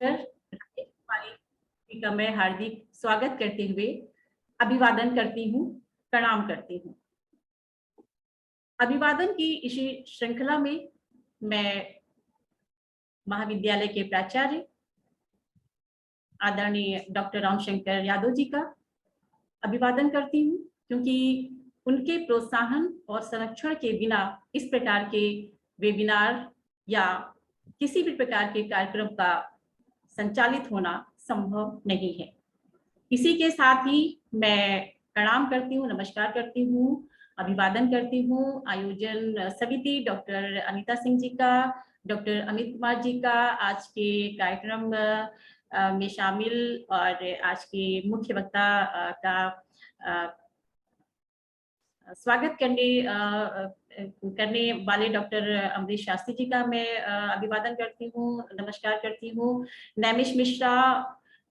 का मैं हार्दिक स्वागत करते हुए अभिवादन करती हूँ, प्रणाम करती हूँ। अभिवादन की इसी श्रृंखला में मैं महाविद्यालय के प्राचार्य आदरणीय डॉक्टर रामशंकर यादव जी का अभिवादन करती हूँ, क्योंकि उनके प्रोत्साहन और संरक्षण के बिना इस प्रकार के वेबिनार या किसी भी प्रकार के कार्यक्रम का संचालित होना संभव नहीं है। इसी के साथ ही मैं प्रणाम करती हूँ, नमस्कार करती हूँ, अभिवादन करती हूँ आयोजन समिति डॉक्टर अनीता सिंह जी का, डॉक्टर अमित कुमार जी का आज के कार्यक्रम में शामिल और आज के मुख्य वक्ता का स्वागत करने वाले डॉक्टर अमरीश शास्त्री जी का मैं अभिवादन करती हूँ, नमस्कार करती हूँ। नैमिष मिश्रा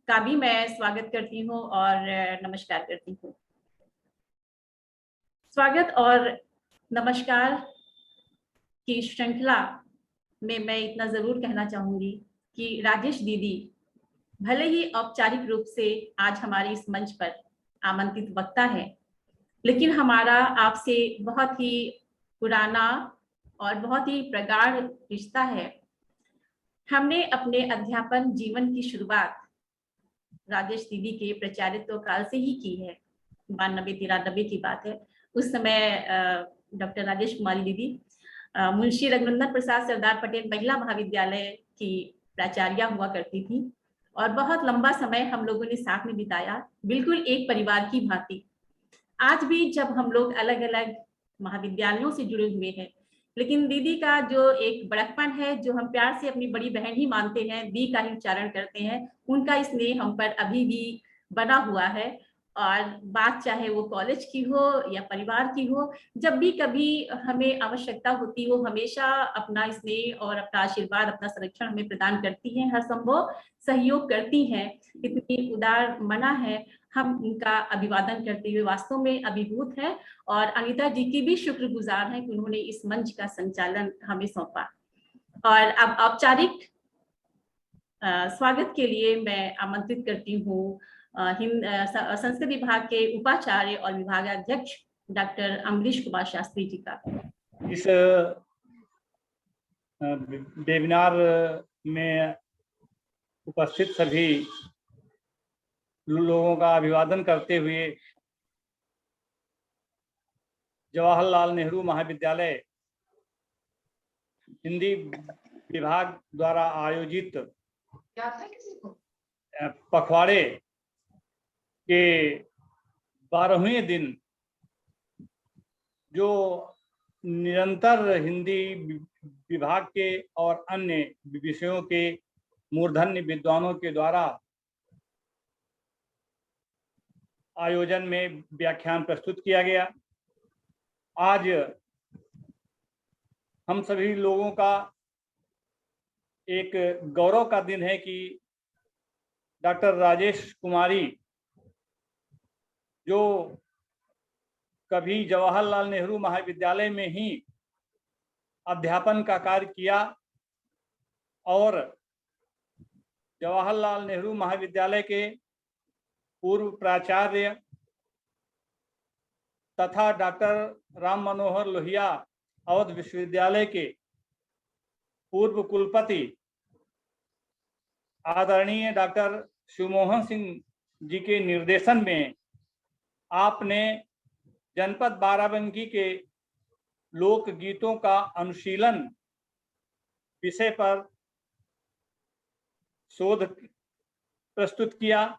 का भी मैं स्वागत करती हूँ और नमस्कार करती हूँ। स्वागत और नमस्कार की श्रृंखला में मैं इतना जरूर कहना चाहूंगी कि राजेश दीदी भले ही औपचारिक रूप से आज हमारे इस मंच पर आमंत्रित वक्ता है, लेकिन हमारा आपसे बहुत ही पुराना और बहुत ही प्रगाढ़ रिश्ता है। हमने अपने अध्यापन जीवन की शुरुआत राजेश दीदी के प्रचारित्व काल से ही की है। 92-93 की बात है। उस समय डॉक्टर राजेश कुमारी दीदी मुंशी रघुनंदन प्रसाद सरदार पटेल महिला महाविद्यालय की प्राचार्या हुआ करती थी और बहुत लंबा समय हम लोगों ने साथ में बिताया, बिल्कुल एक परिवार की भांति। आज भी जब हम लोग अलग अलग महाविद्यालयों से जुड़े हुए हैं, लेकिन दीदी का जो एक बड़कपन है, जो हम प्यार से अपनी बड़ी बहन ही मानते हैं, दी का ही उच्चारण करते हैं, उनका स्नेह हम पर अभी भी बना हुआ है। और बात चाहे वो कॉलेज की हो या परिवार की हो, जब भी कभी हमें आवश्यकता होती वो हमेशा अपना स्नेह और अपना आशीर्वाद, अपना संरक्षण हमें प्रदान करती हैं, हर संभव सहयोग करती हैं। इतनी उदार मना है, हम उनका अभिवादन करते हुए वास्तव में अभिभूत है और अनीता जी की भी शुक्रगुजार हैं कि उन्होंने इस मंच का संचालन हमें सौंपा। और अब औपचारिक स्वागत के लिए मैं आमंत्रित करती हूँ संस्कृत विभाग के उपाचार्य और विभागाध्यक्ष डॉक्टर अमरीश कुमार शास्त्री जी का। इस वेबिनार में उपस्थित सभी लोगों का अभिवादन करते हुए जवाहरलाल नेहरू महाविद्यालय हिंदी विभाग द्वारा आयोजित पखवाड़े के 12वें दिन जो निरंतर हिंदी विभाग के और अन्य विषयों के मूर्धन्य विद्वानों के द्वारा आयोजन में व्याख्यान प्रस्तुत किया गया। आज हम सभी लोगों का एक गौरव का दिन है कि डॉक्टर राजेश कुमारी, जो कभी जवाहरलाल नेहरू महाविद्यालय में ही अध्यापन का कार्य किया और जवाहरलाल नेहरू महाविद्यालय के पूर्व प्राचार्य तथा डॉक्टर राम मनोहर लोहिया अवध विश्वविद्यालय के पूर्व कुलपति आदरणीय डॉक्टर शिवमोहन सिंह जी के निर्देशन में आपने जनपद बाराबंकी के लोक गीतों का अनुशीलन विषय पर शोध प्रस्तुत किया।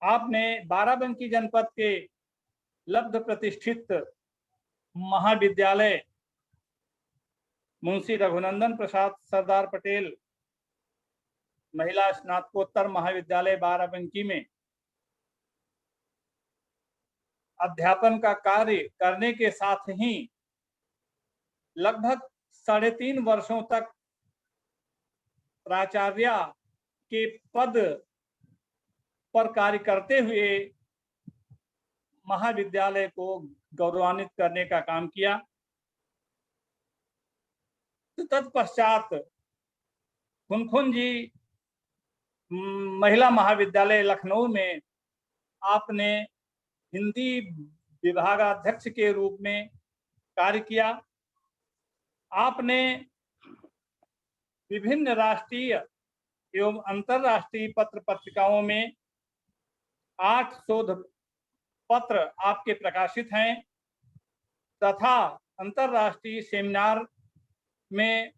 आपने बाराबंकी जनपद के लब्ध प्रतिष्ठित महाविद्यालय मुंशी रघुनंदन प्रसाद सरदार पटेल महिला स्नातकोत्तर महाविद्यालय बाराबंकी में अध्यापन का कार्य करने के साथ ही लगभग 3.5 वर्षों तक प्राचार्य के पद पर कार्य करते हुए महाविद्यालय को गौरवान्वित करने का काम किया। तत्पश्चात खुनखुन जी महिला महाविद्यालय लखनऊ में आपने हिंदी विभागाध्यक्ष के रूप में कार्य किया। आपने विभिन्न राष्ट्रीय एवं अंतर्राष्ट्रीय पत्र पत्रिकाओं में 8 शोध पत्र आपके प्रकाशित हैं तथा अंतर्राष्ट्रीय सेमिनार में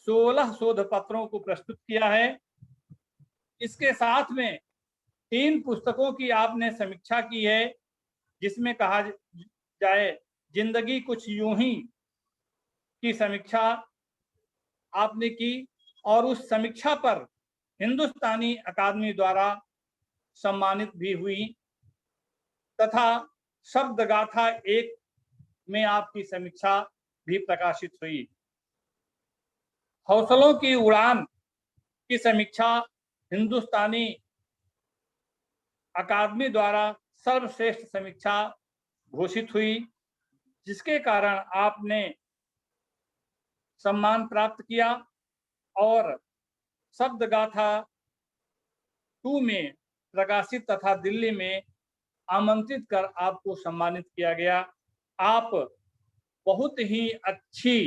16 शोध पत्रों को प्रस्तुत किया है। इसके साथ में 3 पुस्तकों की आपने समीक्षा की है, जिसमें कहा जाए जिंदगी कुछ यूं ही की समीक्षा आपने की और उस समीक्षा पर हिंदुस्तानी अकादमी द्वारा सम्मानित भी हुई तथा शब्द गाथा 1 में आपकी समीक्षा भी प्रकाशित हुई। हौसलों की उड़ान की समीक्षा हिंदुस्तानी अकादमी द्वारा सर्वश्रेष्ठ समीक्षा घोषित हुई, जिसके कारण आपने सम्मान प्राप्त किया और शब्द गाथा 2 में प्रकाशित तथा दिल्ली में आमंत्रित कर आपको सम्मानित किया गया। आप बहुत ही अच्छी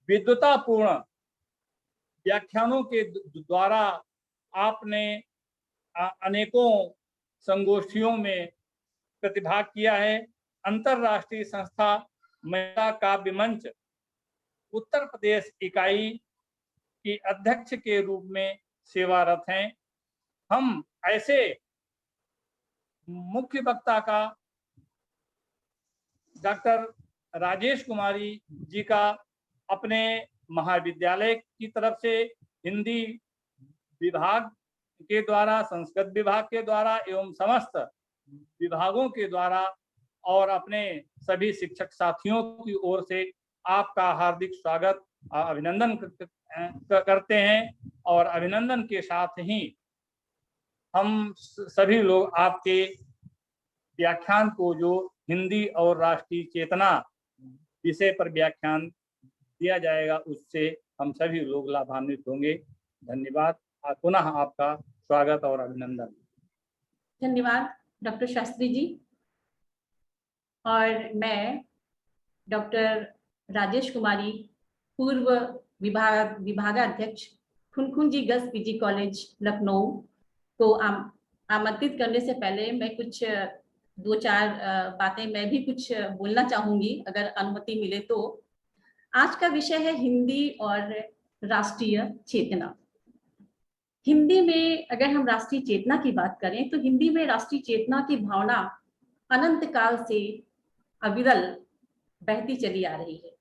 विद्वतापूर्ण व्याख्यानों के द्वारा आपने अनेकों संगोष्ठियों में प्रतिभाग किया है। अंतर्राष्ट्रीय संस्था महिला काव्य मंच उत्तर प्रदेश इकाई की अध्यक्ष के रूप में सेवारत हैं। हम ऐसे मुख्य वक्ता का डॉक्टर राजेश कुमारी जी का अपने महाविद्यालय की तरफ से हिंदी विभाग के द्वारा, संस्कृत विभाग के द्वारा एवं समस्त विभागों के द्वारा और अपने सभी शिक्षक साथियों की ओर से आपका हार्दिक स्वागत अभिनंदन करते हैं और अभिनंदन के साथ ही हम सभी लोग आपके व्याख्यान को, जो हिंदी और राष्ट्रीय चेतना विषय पर व्याख्यान दिया जाएगा, उससे हम सभी लोग लाभान्वित होंगे। धन्यवाद। पुनः आपका स्वागत और अभिनंदन। धन्यवाद डॉक्टर शास्त्री जी। और मैं डॉक्टर राजेश कुमारी, पूर्व विभागाध्यक्ष Khunkhunji girls PG college Lucknow को आमंत्रित करने से पहले मैं कुछ 2-4 बातें मैं भी कुछ बोलना चाहूंगी, अगर अनुमति मिले तो। आज का विषय है हिंदी और राष्ट्रीय चेतना। हिंदी में अगर हम राष्ट्रीय चेतना की बात करें तो हिंदी में राष्ट्रीय चेतना की भावना अनंत काल से अविरल बहती चली आ रही है।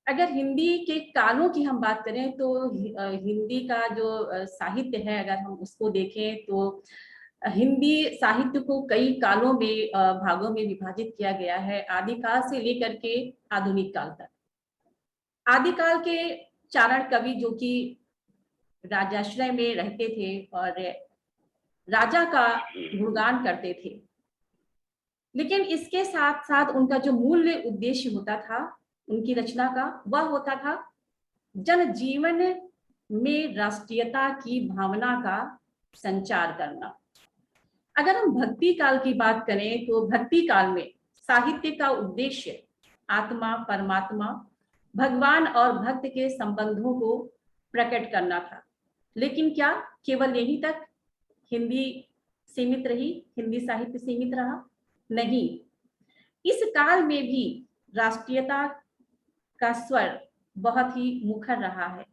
अगर हिंदी के कालों की हम बात करें तो हिंदी का जो साहित्य है, अगर हम उसको देखें तो हिंदी साहित्य को कई कालों में भागों में विभाजित किया गया है, आदिकाल से लेकर के आधुनिक काल तक। आदिकाल के चारण कवि जो कि राजाश्रय में रहते थे और राजा का गुणगान करते थे, लेकिन इसके साथ साथ उनका जो मूल उद्देश्य होता था उनकी रचना का, वह होता था जनजीवन में राष्ट्रीयता की भावना का संचार करना। अगर हम भक्ति काल की बात करें तो भक्ति काल में साहित्य का उद्देश्य आत्मा, परमात्मा, भगवान और भक्त के संबंधों को प्रकट करना था। लेकिन क्या केवल यहीं तक हिंदी सीमित रही, हिंदी साहित्य सीमित रहा? नहीं, इस काल में भी राष्ट्रीयता का स्वर बहुत ही मुखर रहा है।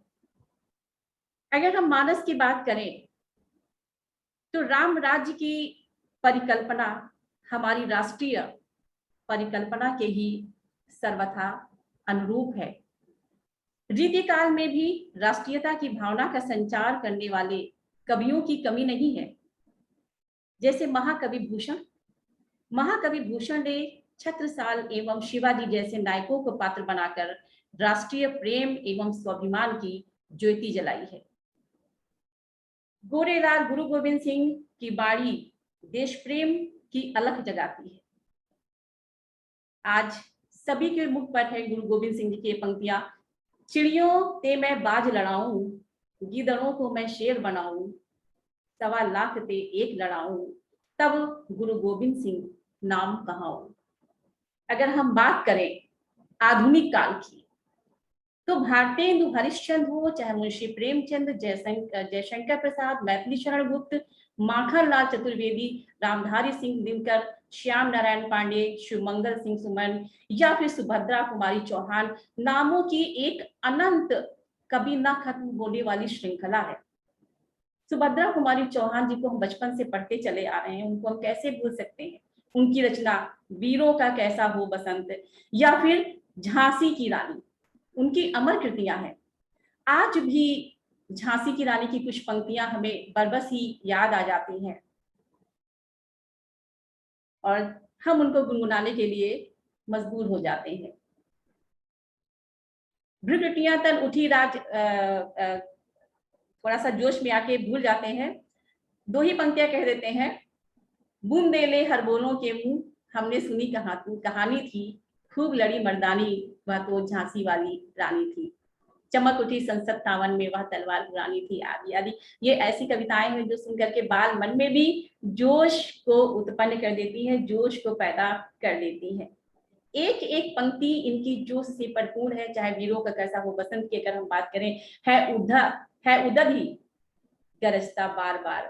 अगर हम मानस की बात करें तो राम राज्य की परिकल्पना हमारी राष्ट्रीय परिकल्पना के ही सर्वथा अनुरूप है। रीतिकाल में भी राष्ट्रीयता की भावना का संचार करने वाले कवियों की कमी नहीं है। जैसे महाकवि भूषण ने छत्रसाल एवं शिवाजी जैसे नायकों को पात्र बनाकर राष्ट्रीय प्रेम एवं स्वाभिमान की ज्योति जलाई है। गोरेलाल गुरु गोविंद सिंह की बाणी देश प्रेम की अलख जगाती है। आज सभी के मुख पर है गुरु गोविंद सिंह जी की पंक्तियां, चिड़ियों ते मैं बाज लड़ाऊं, गीदड़ों को मैं शेर बनाऊं, 1.25 लाख ते एक लड़ाऊं, तब गुरु गोविंद सिंह नाम कहाऊं। अगर हम बात करें आधुनिक काल की, तो भारतेंदु हरिश्चंद्र हो, चाहे मुंशी प्रेमचंद, जयशंकर प्रसाद, मैथिली शरण गुप्त, माखन लाल चतुर्वेदी, रामधारी सिंह दिनकर, श्याम नारायण पांडे, शिवमंगल सिंह सुमन, या फिर सुभद्रा कुमारी चौहान, नामों की एक अनंत, कभी ना खत्म होने वाली श्रृंखला है। सुभद्रा कुमारी चौहान जी को हम बचपन से पढ़ते चले आ रहे हैं, उनको हम कैसे भूल सकते हैं। उनकी रचना वीरों का कैसा हो बसंत, या फिर झांसी की रानी, उनकी अमर कृतियां हैं। आज भी झांसी की रानी की कुछ पंक्तियां हमें बरबस ही याद आ जाती हैं और हम उनको गुनगुनाने के लिए मजबूर हो जाते हैं। भ्रुकुटियां तन उठी राज, थोड़ा सा जोश में आके भूल जाते हैं, 2 ही पंक्तियां कह देते हैं। बूंदेले हर बोलों के मुंह, हमने सुनी कहानी थी, खूब लड़ी मर्दानी, वह तो झांसी वाली रानी थी। चमक उठी संसद तावन में, वह तलवार पुरानी थी, आदि आदि। ये ऐसी कविताएं हैं जो सुनकर के बाल मन में भी जोश को उत्पन्न कर देती है, जोश को पैदा कर देती है। एक एक पंक्ति इनकी जोश से भरपूर है। चाहे वीरों का कैसा हो बसंत की अगर हम बात करें, है उदध ही गरजता बार बार,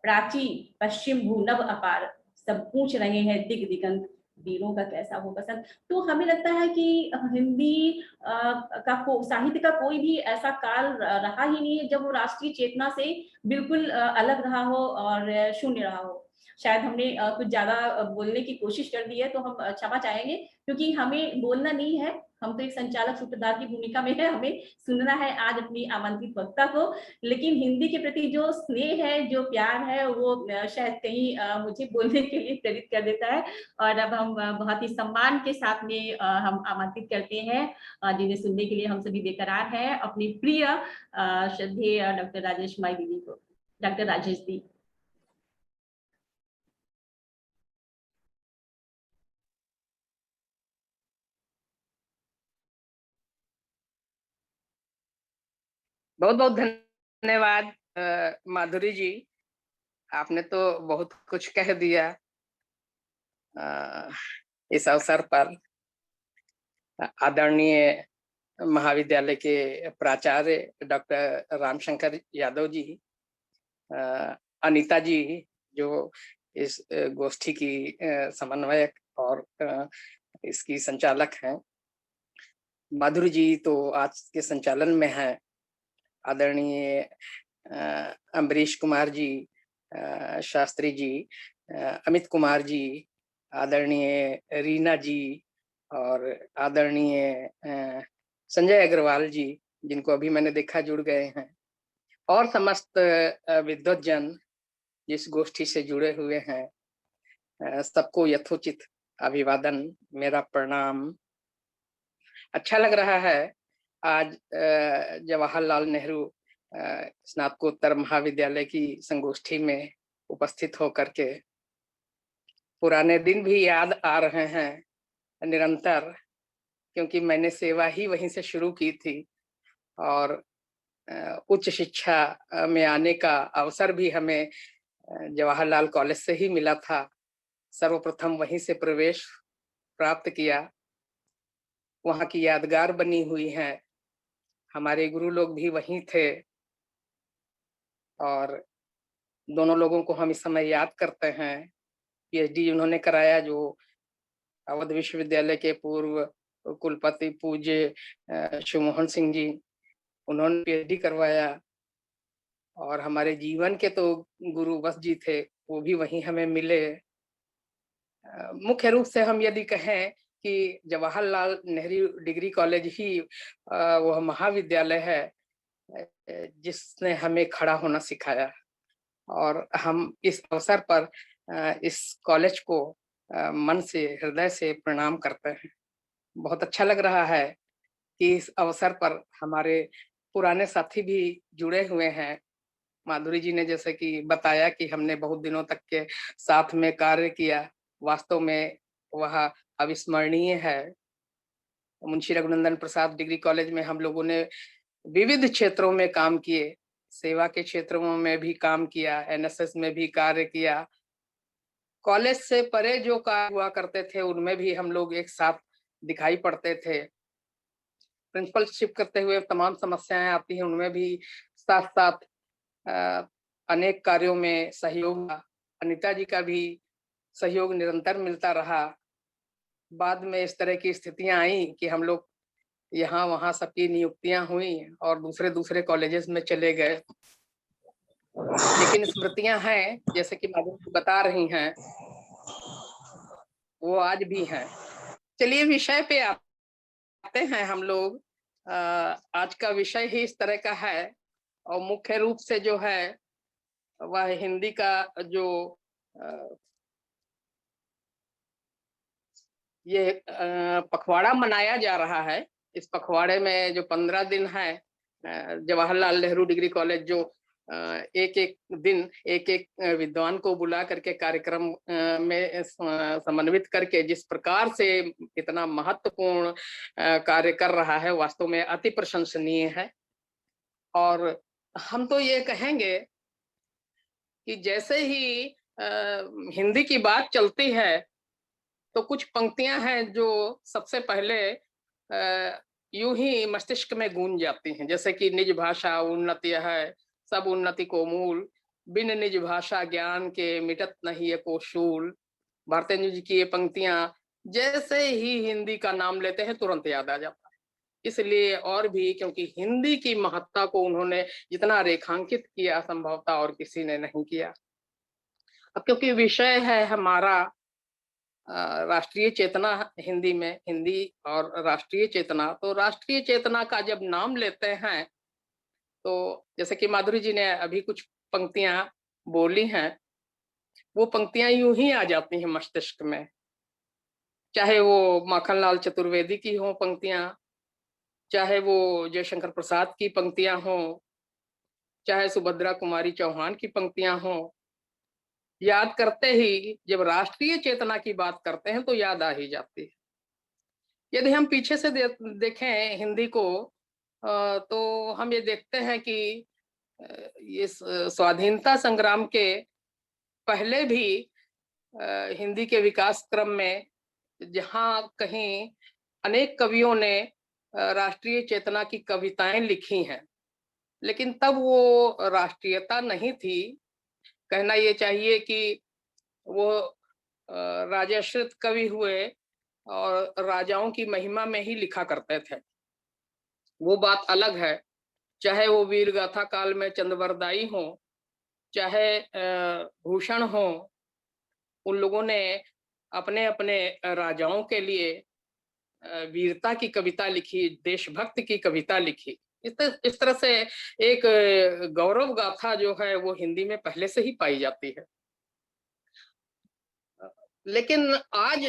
प्राची पश्चिम भूनभ अपार, सब पूछ रहे हैं दिग दिगंत, वीरों का कैसा हो पसंद। तो हमें लगता है कि हिंदी साहित्य का कोई भी ऐसा काल रहा ही नहीं है जब वो राष्ट्रीय चेतना से बिल्कुल अलग रहा हो और शून्य रहा हो। शायद हमने कुछ ज्यादा बोलने की कोशिश कर दी है, तो हम क्षमा चाहेंगे, क्योंकि हमें बोलना नहीं है, हम तो एक संचालक सूत्रधार की भूमिका में है, हमें सुनना है आज अपनी आमंत्रित वक्ता को। लेकिन हिंदी के प्रति जो स्नेह है, जो प्यार है, वो शायद कहीं मुझे बोलने के लिए प्रेरित कर देता है। और अब हम बहुत ही सम्मान के साथ में हम आमंत्रित करते हैं जिन्हें सुनने के लिए हम सभी बेकरार हैं, अपनी प्रिय श्रद्धेय डॉक्टर राजेश कुमारी दीदी को। डॉक्टर राजेश दी। बहुत बहुत धन्यवाद माधुरी जी, आपने तो बहुत कुछ कह दिया। इस अवसर पर आदरणीय महाविद्यालय के प्राचार्य डॉक्टर रामशंकर यादव जी, अनीता जी जो इस गोष्ठी की समन्वयक और इसकी संचालक हैं, माधुरी जी तो आज के संचालन में है, आदरणीय अम्बरीश कुमार जी, शास्त्री जी, अमित कुमार जी, आदरणीय रीना जी और आदरणीय संजय अग्रवाल जी, जिनको अभी मैंने देखा जुड़ गए हैं, और समस्त विद्वत जन जिस गोष्ठी से जुड़े हुए हैं, सबको यथोचित अभिवादन, मेरा प्रणाम। अच्छा लग रहा है आज जवाहरलाल नेहरू स्नातकोत्तर महाविद्यालय की संगोष्ठी में उपस्थित होकर के पुराने दिन भी याद आ रहे हैं निरंतर, क्योंकि मैंने सेवा ही वहीं से शुरू की थी और उच्च शिक्षा में आने का अवसर भी हमें जवाहरलाल कॉलेज से ही मिला था। सर्वप्रथम वहीं से प्रवेश प्राप्त किया, वहाँ की यादगार बनी हुई है। हमारे गुरु लोग भी वहीं थे और दोनों लोगों को हम इस समय याद करते हैं। पीएचडी उन्होंने कराया, जो अवध विश्वविद्यालय के पूर्व कुलपति पूज्य शिवमोहन सिंह जी, उन्होंने पीएचडी करवाया। और हमारे जीवन के तो गुरु बस जी थे, वो भी वहीं हमें मिले। मुख्य रूप से हम यदि कहें कि जवाहरलाल नेहरू डिग्री कॉलेज ही वह महाविद्यालय है जिसने हमें खड़ा होना सिखाया, और हम इस अवसर पर इस कॉलेज को मन से, हृदय से प्रणाम करते हैं। बहुत अच्छा लग रहा है कि इस अवसर पर हमारे पुराने साथी भी जुड़े हुए हैं। माधुरी जी ने जैसे कि बताया कि हमने बहुत दिनों तक के साथ में कार्य किया, वास्तव में वह अविस्मरणीय है। मुंशी रघुनंदन प्रसाद डिग्री कॉलेज में हम लोगों ने विविध क्षेत्रों में काम किए, सेवा के क्षेत्रों में भी काम किया, एनएसएस में भी कार्य किया। कॉलेज से परे जो कार्य हुआ करते थे उनमें भी हम लोग एक साथ दिखाई पड़ते थे। प्रिंसिपलशिप करते हुए तमाम समस्याएं आती हैं, उनमें भी साथ साथ अनेक कार्यों में सहयोग। अनीता जी का भी सहयोग निरंतर मिलता रहा। बाद में इस तरह की स्थितियां आई कि हम लोग यहाँ वहाँ सबकी नियुक्तियां हुई और दूसरे दूसरे कॉलेजेस में चले गए, लेकिन स्मृतियां हैं जैसे कि माधुरी बता रही हैं, वो आज भी हैं। चलिए विषय पे आते हैं हम लोग। आज का विषय ही इस तरह का है और मुख्य रूप से जो है वह हिंदी का जो ये पखवाड़ा मनाया जा रहा है। इस पखवाड़े में जो 15 दिन है, जवाहरलाल नेहरू डिग्री कॉलेज जो एक एक दिन एक एक विद्वान को बुला करके कार्यक्रम में समन्वित करके जिस प्रकार से इतना महत्वपूर्ण कार्य कर रहा है, वास्तव में अति प्रशंसनीय है। और हम तो ये कहेंगे कि जैसे ही हिंदी की बात चलती है तो कुछ पंक्तियां हैं जो सबसे पहले यूं ही मस्तिष्क में गूंज जाती हैं, जैसे कि निज भाषा उन्नति है, सब उन्नति को मूल, बिन निज भाषा ज्ञान के मिटत नहीं एको शूल। भारतेंदु जी की ये पंक्तियां जैसे ही हिंदी का नाम लेते हैं तुरंत याद आ जाता है। इसलिए और भी क्योंकि हिंदी की महत्ता को उन्होंने जितना रेखांकित किया संभवतः और किसी ने नहीं किया। अब क्योंकि विषय है हमारा राष्ट्रीय चेतना, हिंदी में हिंदी और राष्ट्रीय चेतना, तो राष्ट्रीय चेतना का जब नाम लेते हैं तो जैसे कि माधुरी जी ने अभी कुछ पंक्तियां बोली हैं, वो पंक्तियां यूं ही आ जाती हैं मस्तिष्क में, चाहे वो माखनलाल चतुर्वेदी की हो पंक्तियां, चाहे वो जयशंकर प्रसाद की पंक्तियां हो, चाहे सुभद्रा कुमारी चौहान की पंक्तियां हो। याद करते ही जब राष्ट्रीय चेतना की बात करते हैं तो याद आ ही जाती है। यदि हम पीछे से देखें हिंदी को तो हम ये देखते हैं कि ये स्वाधीनता संग्राम के पहले भी हिंदी के विकास क्रम में जहाँ कहीं अनेक कवियों ने राष्ट्रीय चेतना की कविताएं लिखी हैं, लेकिन तब वो राष्ट्रीयता नहीं थी। कहना ये चाहिए कि वो राजाश्रित कवि हुए और राजाओं की महिमा में ही लिखा करते थे, वो बात अलग है। चाहे वो वीर गाथा काल में चंद्रवरदाई हो, चाहे भूषण हो, उन लोगों ने अपने अपने राजाओं के लिए वीरता की कविता लिखी, देशभक्त की कविता लिखी। इस तरह से एक गौरव गाथा जो है वो हिंदी में पहले से ही पाई जाती है। लेकिन आज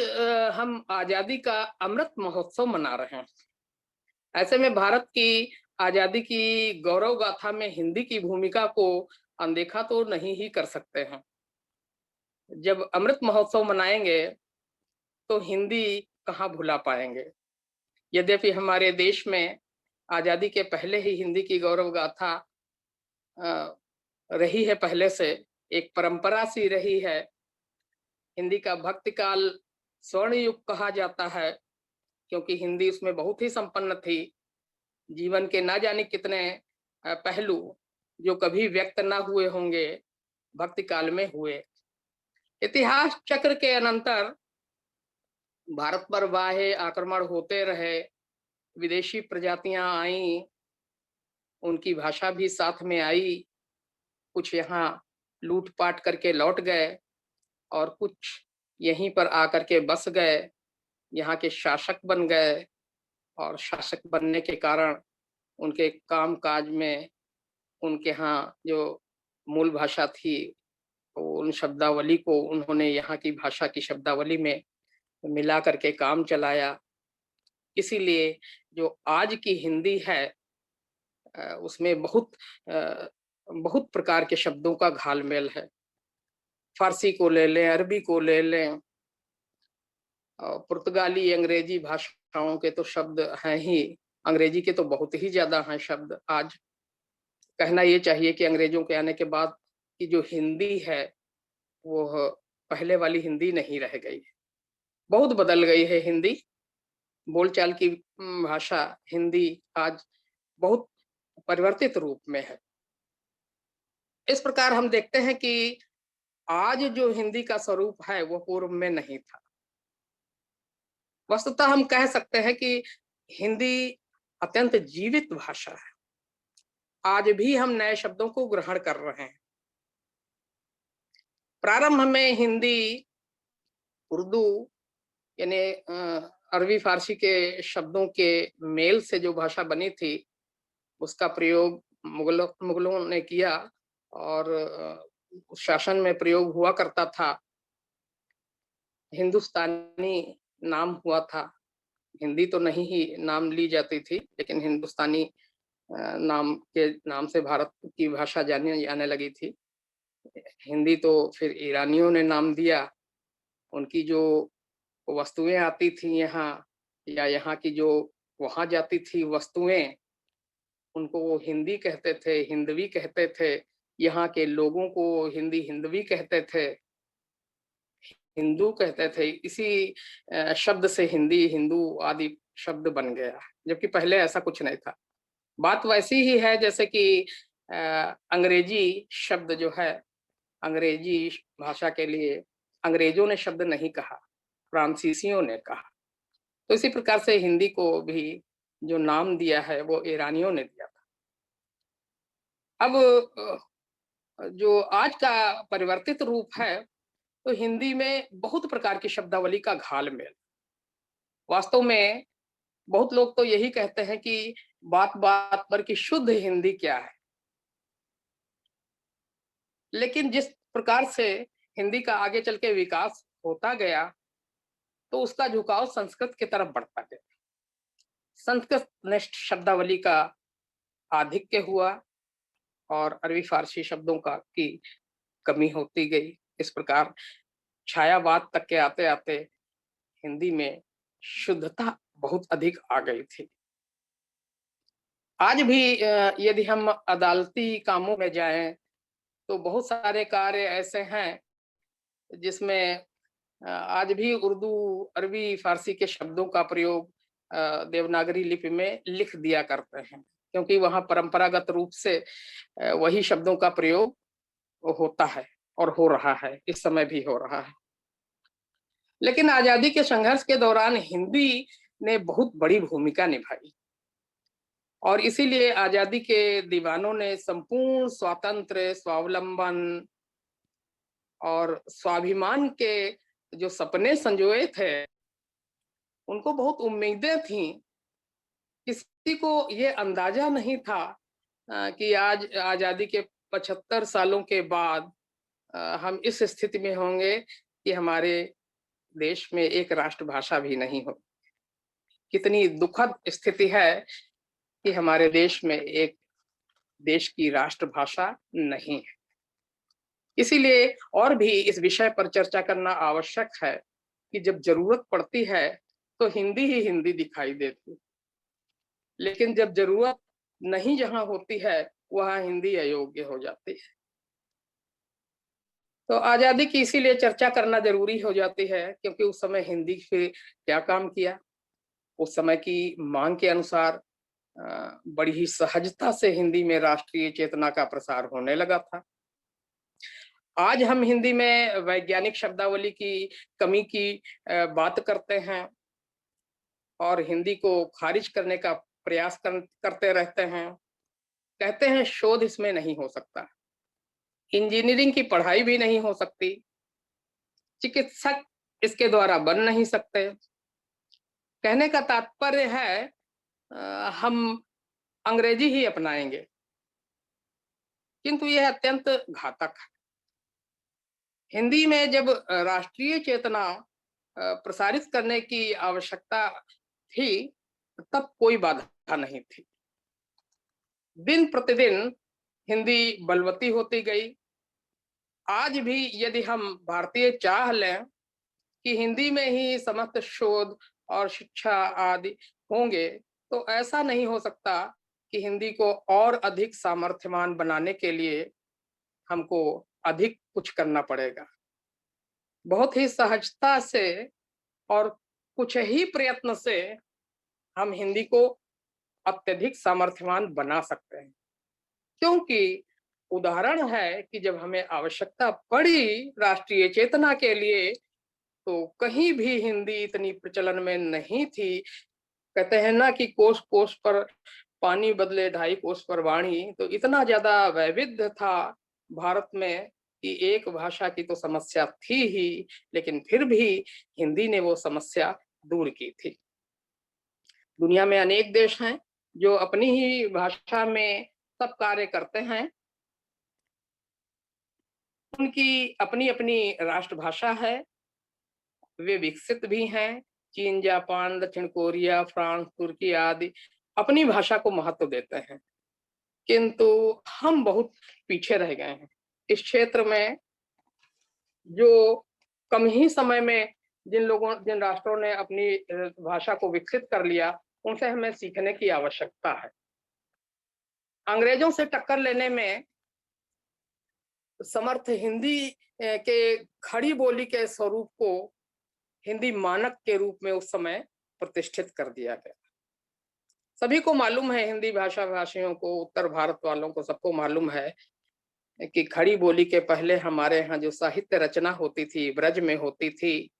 हम आजादी का अमृत महोत्सव मना रहे हैं। ऐसे में भारत की आजादी की गौरव गाथा में हिंदी की भूमिका को अनदेखा तो नहीं ही कर सकते हैं। जब अमृत महोत्सव मनाएंगे तो हिंदी कहाँ भुला पाएंगे। यद्यपि हमारे देश में आजादी के पहले ही हिंदी की गौरव गाथा रही है, पहले से एक परंपरा सी रही है। हिंदी का भक्ति काल स्वर्ण युग कहा जाता है क्योंकि हिंदी उसमें बहुत ही संपन्न थी। जीवन के ना जाने कितने पहलू जो कभी व्यक्त ना हुए होंगे भक्ति काल में हुए। इतिहास चक्र के अनंतर भारत पर बाह्य आक्रमण होते रहे, विदेशी प्रजातियां आई, उनकी भाषा भी साथ में आई, कुछ यहाँ लूटपाट करके लौट गए और कुछ यहीं पर आकर के बस गए, यहाँ के शासक बन गए और शासक बनने के कारण उनके काम काज में उनके यहाँ जो मूल भाषा थी उन शब्दावली को उन्होंने यहाँ की भाषा की शब्दावली में मिला करके काम चलाया। इसीलिए जो आज की हिंदी है उसमें बहुत प्रकार के शब्दों का घालमेल है। फारसी को ले लें, अरबी को ले लें, पुर्तगाली अंग्रेजी भाषा भाषाओं के तो शब्द हैं ही, अंग्रेजी के तो बहुत ही ज्यादा हैं शब्द। आज कहना ये चाहिए कि अंग्रेजों के आने के बाद की जो हिंदी है वो पहले वाली हिंदी नहीं रह गई, बहुत बदल गई है हिंदी। बोलचाल की भाषा हिंदी आज बहुत परिवर्तित रूप में है। इस प्रकार हम देखते हैं कि आज जो हिंदी का स्वरूप है वो पूर्व में नहीं था। वस्तुतः हम कह सकते हैं कि हिंदी अत्यंत जीवित भाषा है। आज भी हम नए शब्दों को ग्रहण कर रहे हैं। प्रारंभ में हिंदी उर्दू यानी अरबी फारसी के शब्दों के मेल से जो भाषा बनी थी उसका प्रयोग मुगलों ने किया और शासन में प्रयोग हुआ करता था। हिंदुस्तानी नाम हुआ था, हिंदी तो नहीं ही नाम ली जाती थी, लेकिन हिंदुस्तानी नाम के नाम से भारत की भाषा जानी जाने लगी थी। हिंदी तो फिर ईरानियों ने नाम दिया। उनकी जो वस्तुएं आती थी यहाँ, या यहाँ की जो वहां जाती थी वस्तुएं, उनको वो हिंदी कहते थे, हिंदवी कहते थे। यहाँ के लोगों को हिंदी हिंदवी कहते थे, हिंदू कहते थे। इसी शब्द से हिंदी हिंदू आदि शब्द बन गया, जबकि पहले ऐसा कुछ नहीं था। बात वैसी ही है जैसे कि अंग्रेजी शब्द जो है, अंग्रेजी भाषा के लिए अंग्रेजों ने शब्द नहीं कहा, फ्रांसीसियों ने कहा। तो इसी प्रकार से हिंदी को भी जो नाम दिया है वो ईरानियों ने दिया था। अब जो आज का परिवर्तित रूप है, तो हिंदी में बहुत प्रकार की शब्दावली का घाल-मेल। वास्तव में बहुत लोग तो यही कहते हैं कि बात-बात पर कि शुद्ध हिंदी क्या है। लेकिन जिस प्रकार से हिंदी का आगे चल के विकास होता गया, तो उसका झुकाव संस्कृत की तरफ बढ़ता गया। संस्कृत निष्ठ शब्दावली का आधिक्य हुआ और अरबी फारसी शब्दों का की कमी होती गई। इस प्रकार छायावाद तक के आते-आते हिंदी में शुद्धता बहुत अधिक आ गई थी। आज भी यदि हम अदालती कामों में जाएं, तो बहुत सारे कार्य ऐसे हैं जिसमें आज भी उर्दू, अरबी, फारसी के शब्दों का प्रयोग देवनागरी लिपि में लिख दिया करते हैं, क्योंकि वहाँ परंपरागत रूप से वही शब्दों का प्रयोग होता है और हो रहा है, इस समय भी हो रहा है। लेकिन आजादी के संघर्ष के दौरान हिंदी ने बहुत बड़ी भूमिका निभाई और इसीलिए आजादी के दीवानों ने संपूर्ण स्वातंत्र्य, स्वावलंबन और स्वाभिमान के जो सपने संजोए थे, उनको बहुत उम्मीदें थीं। किसी को ये अंदाजा नहीं था कि आज आजादी के 75 सालों के बाद हम इस स्थिति में होंगे कि हमारे देश में एक राष्ट्रभाषा भी नहीं हो। कितनी दुखद स्थिति है कि हमारे देश में एक देश की राष्ट्रभाषा नहीं है। इसीलिए और भी इस विषय पर चर्चा करना आवश्यक है कि जब जरूरत पड़ती है तो हिंदी ही हिंदी दिखाई देती, लेकिन जब जरूरत नहीं जहां होती है वहां हिंदी अयोग्य हो जाती है। तो आजादी की इसीलिए चर्चा करना जरूरी हो जाती है, क्योंकि उस समय हिंदी से क्या काम किया, उस समय की मांग के अनुसार बड़ी ही सहजता से हिंदी में राष्ट्रीय चेतना का प्रसार होने लगा था। आज हम हिंदी में वैज्ञानिक शब्दावली की कमी की बात करते हैं और हिंदी को खारिज करने का प्रयास करते रहते हैं। कहते हैं शोध इसमें नहीं हो सकता, इंजीनियरिंग की पढ़ाई भी नहीं हो सकती, चिकित्सक इसके द्वारा बन नहीं सकते। कहने का तात्पर्य है हम अंग्रेजी ही अपनाएंगे, किंतु यह अत्यंत घातक है। हिंदी में जब राष्ट्रीय चेतना प्रसारित करने की आवश्यकता थी, तब कोई बाधा नहीं थी। दिन प्रतिदिन हिंदी बलवती होती गई। आज भी यदि हम भारतीय चाह लें कि हिंदी में ही समस्त शोध और शिक्षा आदि होंगे तो ऐसा नहीं हो सकता कि हिंदी को और अधिक सामर्थ्यवान बनाने के लिए हमको अधिक कुछ करना पड़ेगा। बहुत ही सहजता से और कुछ ही प्रयत्न से हम हिंदी को अत्यधिक सामर्थ्यवान बना सकते हैं। क्योंकि उदाहरण है कि जब हमें आवश्यकता पड़ी राष्ट्रीय चेतना के लिए तो कहीं भी हिंदी इतनी प्रचलन में नहीं थी। कहते हैं ना कि कोस कोस पर पानी बदले ढाई कोस पर वाणी, तो इतना ज्यादा वैविध्य था भारत में कि एक भाषा की तो समस्या थी ही, लेकिन फिर भी हिंदी ने वो समस्या दूर की थी। दुनिया में अनेक देश हैं जो अपनी ही भाषा में सब कार्य करते हैं। उनकी अपनी अपनी राष्ट्रभाषा है, वे विकसित भी हैं। चीन, जापान, दक्षिण कोरिया, फ्रांस, तुर्की आदि अपनी भाषा को महत्व देते हैं, किंतु हम बहुत पीछे रह गए हैं इस क्षेत्र में। जो कम ही समय में जिन राष्ट्रों ने अपनी भाषा को विकसित कर लिया, उनसे हमें सीखने की आवश्यकता है। अंग्रेजों से टक्कर लेने में समर्थ हिंदी के खड़ी बोली के स्वरूप को हिंदी मानक के रूप में उस समय प्रतिष्ठित कर दिया गया। सभी को मालूम है, हिंदी भाषा भाषियों को, उत्तर भारत वालों को सबको मालूम है कि खड़ी बोली के पहले हमारे यहाँ जो साहित्य रचना होती थी ब्रज में होती थी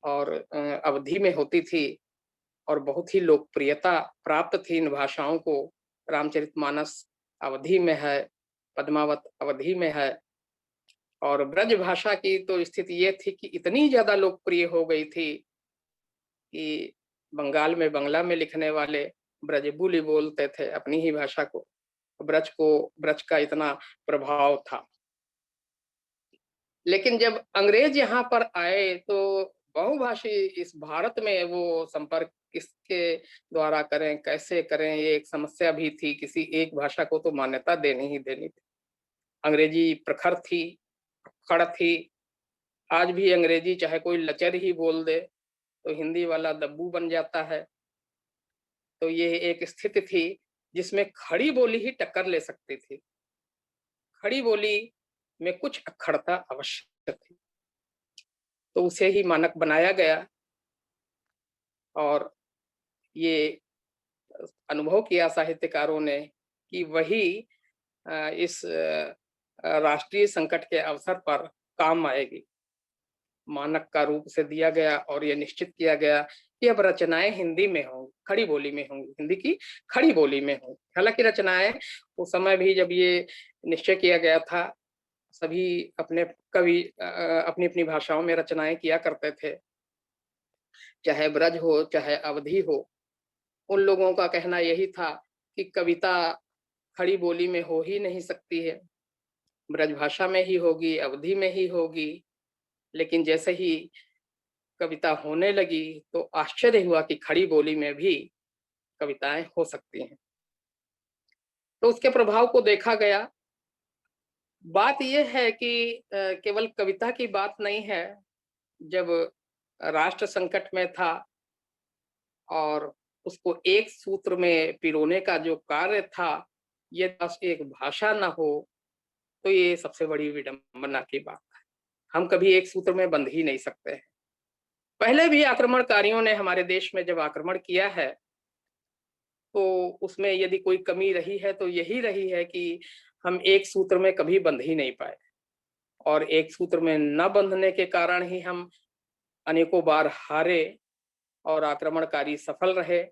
और अवधी में होती थी और बहुत ही लोकप्रियता प्राप्त थी इन भाषाओं को। रामचरितमानस अवधी में है, पद्मावत अवधी में है। और ब्रज भाषा की तो स्थिति ये थी कि इतनी ज्यादा लोकप्रिय हो गई थी कि बंगाल में बंगला में लिखने वाले ब्रजबुली बोलते थे अपनी ही भाषा को। ब्रज का इतना प्रभाव था। लेकिन जब अंग्रेज यहाँ पर आए तो बहुभाषी इस भारत में वो संपर्क किसके द्वारा करें, कैसे करें, ये एक समस्या भी थी। किसी एक भाषा को तो मान्यता देनी ही देनी थी। अंग्रेजी प्रखर थी, खड़ थी। आज भी अंग्रेजी चाहे कोई लचर ही बोल दे तो हिंदी वाला दब्बू बन जाता है। तो ये एक स्थिति थी जिसमें खड़ी बोली ही टक्कर ले सकती थी। खड़ी बोली में कुछ अखड़ता आवश्यक थी, तो उसे ही मानक बनाया गया। और ये अनुभव किया साहित्यकारों ने कि वही इस राष्ट्रीय संकट के अवसर पर काम आएगी। मानक का रूप से दिया गया और यह निश्चित किया गया कि अब रचनाएं हिंदी में होंगी, खड़ी बोली में होंगी, हिंदी की खड़ी बोली में होंगी। हालांकि रचनाएं उस समय भी जब ये निश्चय किया गया था, सभी अपने कवि अपनी अपनी भाषाओं में रचनाएं किया करते थे, चाहे ब्रज हो चाहे अवधी हो। उन लोगों का कहना यही था कि कविता खड़ी बोली में हो ही नहीं सकती है, ब्रज भाषा में ही होगी, अवधी में ही होगी। लेकिन जैसे ही कविता होने लगी तो आश्चर्य हुआ कि खड़ी बोली में भी कविताएं हो सकती हैं। तो उसके प्रभाव को देखा गया। बात यह है कि केवल कविता की बात नहीं है। जब राष्ट्र संकट में था और उसको एक सूत्र में पिरोने का जो कार्य था, ये बस एक भाषा ना हो तो ये सबसे बड़ी विडंबना की बात है। हम कभी एक सूत्र में बंध ही नहीं सकते हैं। पहले भी आक्रमणकारियों ने हमारे देश में जब आक्रमण किया है तो उसमें यदि कोई कमी रही है तो यही रही है कि हम एक सूत्र में कभी बंध ही नहीं पाए। और एक सूत्र में न बंधने के कारण ही हम अनेकों बार हारे और आक्रमणकारी सफल रहे।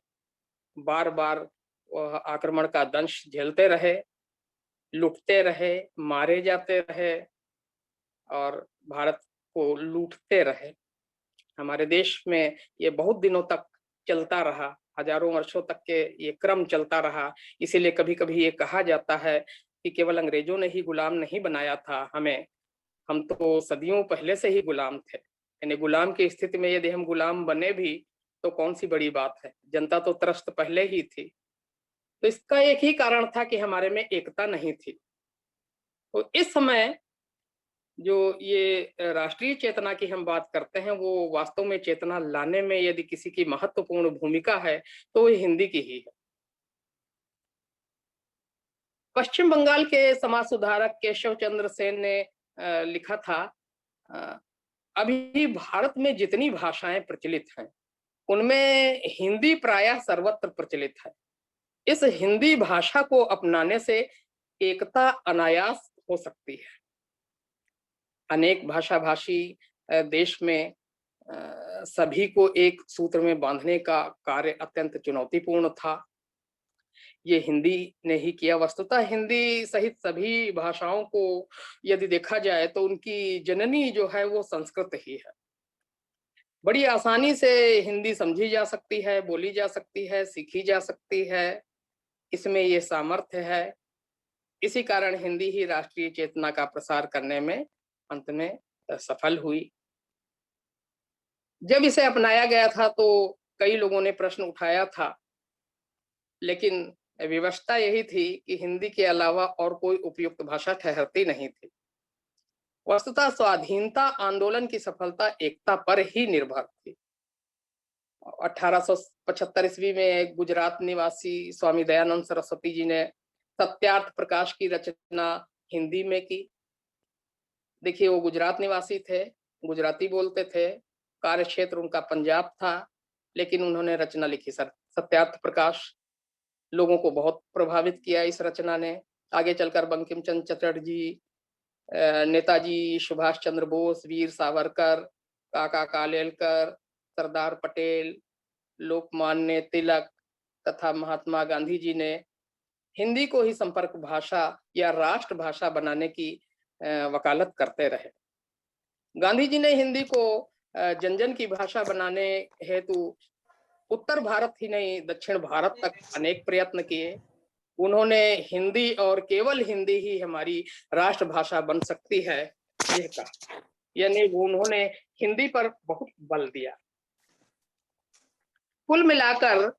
बार बार आक्रमण का दंश झेलते रहे, लुटते रहे, मारे जाते रहे और भारत को लूटते रहे। हमारे देश में ये बहुत दिनों तक चलता रहा, हजारों वर्षों तक के ये क्रम चलता रहा। इसीलिए कभी कभी ये कहा जाता है कि केवल अंग्रेजों ने ही गुलाम नहीं बनाया था हमें, हम तो सदियों पहले से ही गुलाम थे। यानी गुलाम की स्थिति में यदि हम गुलाम बने भी तो कौन सी बड़ी बात है, जनता तो त्रस्त पहले ही थी। तो इसका एक ही कारण था कि हमारे में एकता नहीं थी। तो इस समय जो ये राष्ट्रीय चेतना की हम बात करते हैं, वो वास्तव में चेतना लाने में यदि किसी की महत्वपूर्ण भूमिका है तो वो हिंदी की ही है। पश्चिम बंगाल के समाज सुधारक केशव चंद्र सेन ने लिखा था, अ, अभी भारत में जितनी भाषाएं प्रचलित हैं उनमें हिंदी प्रायः सर्वत्र प्रचलित है। इस हिंदी भाषा को अपनाने से एकता अनायास हो सकती है। अनेक भाषा भाषी देश में सभी को एक सूत्र में बांधने का कार्य अत्यंत चुनौतीपूर्ण था। ये हिंदी ने ही किया। वस्तुतः हिंदी सहित सभी भाषाओं को यदि देखा जाए तो उनकी जननी जो है वो संस्कृत ही है। बड़ी आसानी से हिंदी समझी जा सकती है, बोली जा सकती है, सीखी जा सकती है। इसमें ये सामर्थ्य है। इसी कारण हिंदी ही राष्ट्रीय चेतना का प्रसार करने में अंत में सफल हुई। जब इसे अपनाया गया था तो कई लोगों ने प्रश्न उठाया था, लेकिन व्यवस्था यही थी कि हिंदी के अलावा और कोई उपयुक्त भाषा ठहरती नहीं थी। वस्तुतः स्वाधीनता आंदोलन की सफलता एकता पर ही निर्भर थी। 1875 ईस्वी में गुजरात निवासी स्वामी दयानंद सरस्वती जी ने सत्यार्थ प्रकाश की रचना हिंदी में की। देखिए, वो गुजरात निवासी थे, गुजराती बोलते थे, कार्य क्षेत्र उनका पंजाब था, लेकिन उन्होंने रचना लिखी सत्यार्थ प्रकाश। लोगों को बहुत प्रभावित किया इस रचना ने। आगे चलकर बंकिम चंद्र चटर्जी, नेताजी सुभाष चंद्र बोस, वीर सावरकर, काका कालेलकर, सरदार पटेल, लोकमान्य तिलक तथा महात्मा गांधी जी ने हिंदी को ही संपर्क भाषा या राष्ट्र भाषा बनाने की वकालत करते रहे। गांधी जी ने हिंदी को जन जन की भाषा बनाने हेतु उत्तर भारत ही नहीं दक्षिण भारत तक अनेक प्रयत्न किए। उन्होंने हिंदी और केवल हिंदी ही हमारी राष्ट्रभाषा बन सकती है यह कहा, यानी उन्होंने हिंदी पर बहुत बल दिया। कुल मिलाकर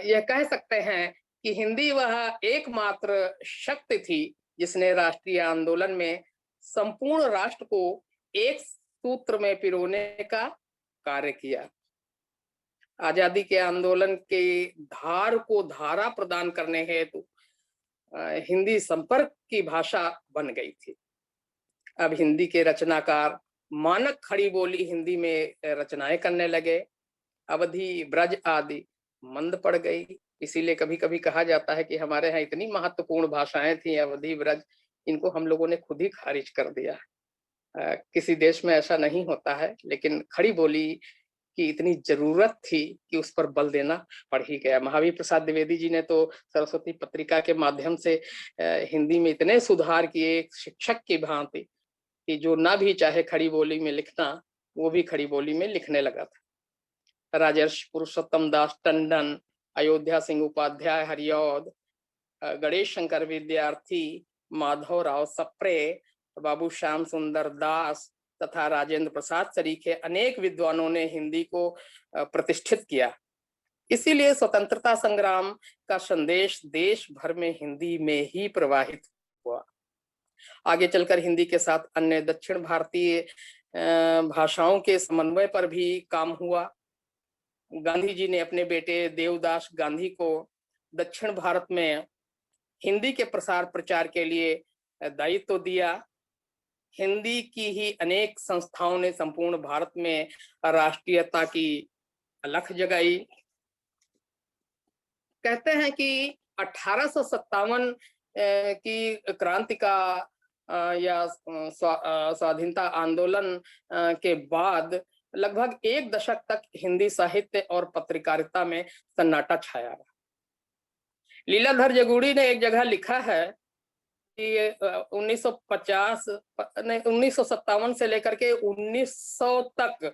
यह कह सकते हैं कि हिंदी वह एकमात्र शक्ति थी जिसने राष्ट्रीय आंदोलन में संपूर्ण राष्ट्र को एक सूत्र में पिरोने का कार्य किया। आजादी के आंदोलन के धार को धारा प्रदान करने हेतु हिंदी संपर्क की भाषा बन गई थी। अब हिंदी के रचनाकार मानक खड़ी बोली हिंदी में रचनाएं करने लगे। अवधी, ब्रज आदि मंद पड़ गई। इसीलिए कभी कभी कहा जाता है कि हमारे यहाँ इतनी महत्वपूर्ण भाषाएं थी, अवधी, ब्रज, इनको हम लोगों ने खुद ही खारिज कर दिया। किसी देश में ऐसा नहीं होता है, लेकिन खड़ी बोली की इतनी जरूरत थी कि उस पर बल देना पड़ ही गया। महावीर प्रसाद द्विवेदी जी ने तो सरस्वती पत्रिका के माध्यम से हिंदी में इतने सुधार किए, एक शिक्षक की भांति, कि जो ना भी चाहे खड़ी बोली में लिखना, वो भी खड़ी बोली में लिखने लगा था। राजर्षि पुरुषोत्तम दास टंडन, अयोध्या सिंह उपाध्याय हरिऔध, गणेश शंकर विद्यार्थी, माधव राव सप्रे, बाबू श्याम सुंदर दास तथा राजेंद्र प्रसाद सरीखे अनेक विद्वानों ने हिंदी को प्रतिष्ठित किया। इसीलिए स्वतंत्रता संग्राम का संदेश देश भर में हिंदी में ही प्रवाहित हुआ। आगे चलकर हिंदी के साथ अन्य दक्षिण भारतीय भाषाओं के समन्वय पर भी काम हुआ। गांधी जी ने अपने बेटे देवदास गांधी को दक्षिण भारत में हिंदी के प्रसार प्रचार के लिए दायित्व दिया। हिंदी की ही अनेक संस्थाओं ने संपूर्ण भारत में राष्ट्रीयता की अलख जगाई। कहते हैं कि 1857 की क्रांति का या स्वाधीनता आंदोलन के बाद लगभग एक दशक तक हिंदी साहित्य और पत्रकारिता में सन्नाटा छाया रहा। लीलाधर जगूड़ी ने एक जगह लिखा है कि 1957 से लेकर के 1900 तक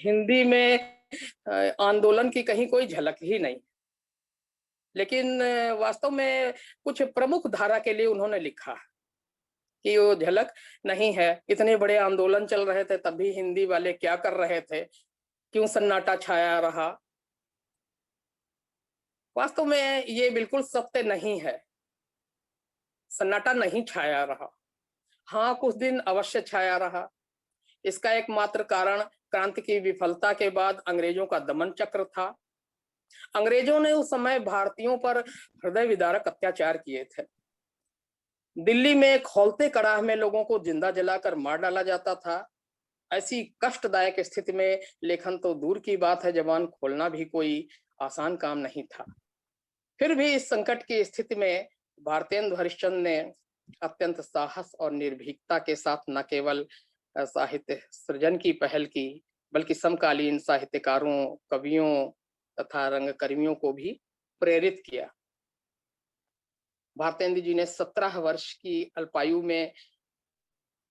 हिंदी में आंदोलन की कहीं कोई झलक ही नहीं। लेकिन वास्तव में कुछ प्रमुख धारा के लिए उन्होंने लिखा कि वो झलक नहीं है। इतने बड़े आंदोलन चल रहे थे, तब भी हिंदी वाले क्या कर रहे थे, क्यों सन्नाटा छाया रहा। वास्तव में ये बिल्कुल सत्य नहीं है, सन्नाटा नहीं छाया रहा। हाँ, कुछ दिन अवश्य छाया रहा। इसका एकमात्र कारण क्रांति की विफलता के बाद अंग्रेजों का दमन चक्र था। अंग्रेजों ने उस समय भारतीयों पर हृदय विदारक अत्याचार किए थे। दिल्ली में खौलते कड़ाह में लोगों को जिंदा जलाकर मार डाला जाता था। ऐसी कष्टदायक स्थिति में लेखन तो दूर की बात है, जबान खोलना भी कोई आसान काम नहीं था। फिर भी इस संकट की स्थिति में भारतेंदु हरिश्चंद्र ने अत्यंत साहस और निर्भीकता के साथ न केवल साहित्य सृजन की पहल की, बल्कि समकालीन साहित्यकारों, कवियों तथा रंगकर्मियों को भी प्रेरित किया। भारतेंदु जी ने 17 वर्ष की अल्पायु में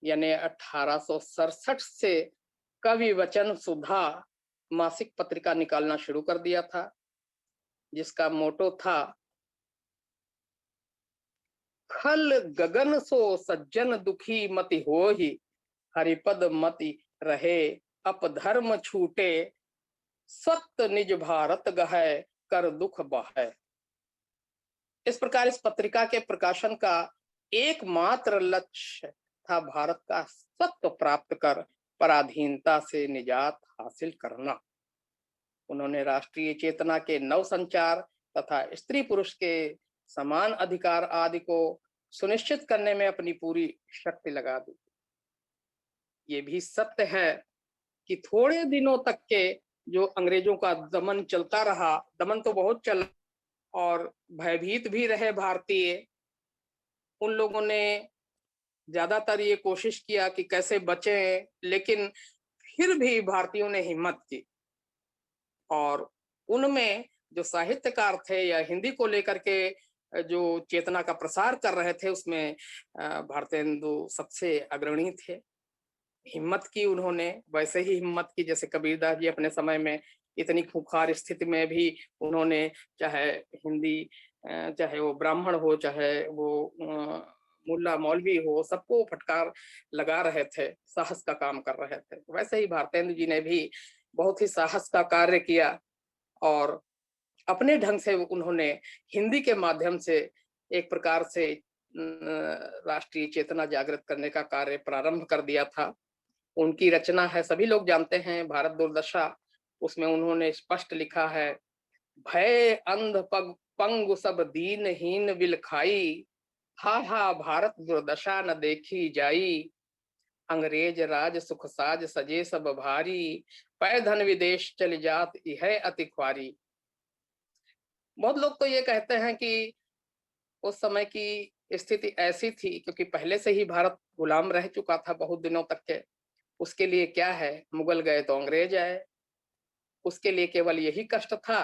यानी 1867 से कवि वचन सुधा मासिक पत्रिका निकालना शुरू कर दिया था, जिसका मोटो था खल गगन सो सज्जन दुखी मति होहि, हरिपद मति रहे अपधर्म छूटे, सत्य निज भारत गहै कर दुख बहै। इस प्रकार इस पत्रिका के प्रकाशन का एकमात्र लक्ष्य था भारत का सत्व प्राप्त कर पराधीनता से निजात हासिल करना। उन्होंने राष्ट्रीय चेतना के नव संचार तथा स्त्री पुरुष के समान अधिकार आदि को सुनिश्चित करने में अपनी पूरी शक्ति लगा दी। ये भी सत्य है कि थोड़े दिनों तक के जो अंग्रेजों का दमन चलता रहा, दमन तो बहुत चला और भयभीत भी रहे भारतीय। उन लोगों ने ज्यादातर ये कोशिश किया कि कैसे बचें, लेकिन फिर भी भारतीयों ने हिम्मत की और उनमें जो साहित्यकार थे या हिंदी को लेकर के जो चेतना का प्रसार कर रहे थे, उसमें भारतेंदु सबसे अग्रणी थे। हिम्मत की उन्होंने, वैसे ही हिम्मत की जैसे कबीरदास जी अपने समय में इतनी खूंखार स्थिति में भी उन्होंने चाहे हिंदी, चाहे वो ब्राह्मण हो, चाहे वो मुल्ला मौलवी हो, सबको फटकार लगा रहे थे, साहस का काम कर रहे थे। वैसे ही भारतेंदु जी ने भी बहुत ही साहस का कार्य किया और अपने ढंग से उन्होंने हिंदी के माध्यम से एक प्रकार से राष्ट्रीय चेतना जागृत करने का कार्य प्रारंभ कर दिया था। उनकी रचना है, सभी लोग जानते हैं, भारत दुर्दशा। उसमें उन्होंने स्पष्ट लिखा है, भय अंध पग पंगु सब दीनहीन विलखाई, हा हा भारत दुर्दशा न देखी जाई, अंग्रेज राज सुख साज सजे सब भारी, पै धन विदेश चली जात यह अति ख्वारी। बहुत लोग तो ये कहते हैं कि उस समय की स्थिति ऐसी थी क्योंकि पहले से ही भारत गुलाम रह चुका था बहुत दिनों तक के। उसके लिए क्या है, मुगल गए तो अंग्रेज आए। उसके लिए केवल यही कष्ट था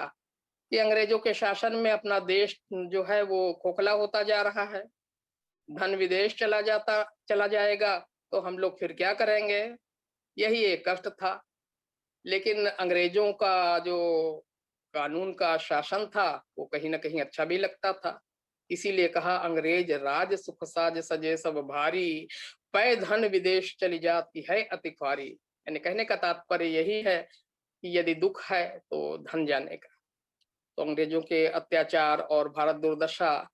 कि अंग्रेजों के शासन में अपना देश जो है वो खोखला होता जा रहा है, धन विदेश चला जाएगा तो हम लोग फिर क्या करेंगे, यही एक कष्ट था। लेकिन अंग्रेजों का जो कानून का शासन था वो कहीं ना कहीं अच्छा भी लगता था, इसीलिए कहा अंग्रेज राज सुख साज सजे सब भारी, पै धन विदेश चली जाती है अति ख्वारी। यानी कहने का तात्पर्य यही है कि यदि दुख है तो धन जाने का। तो अंग्रेजों के अत्याचार और भारत दुर्दशा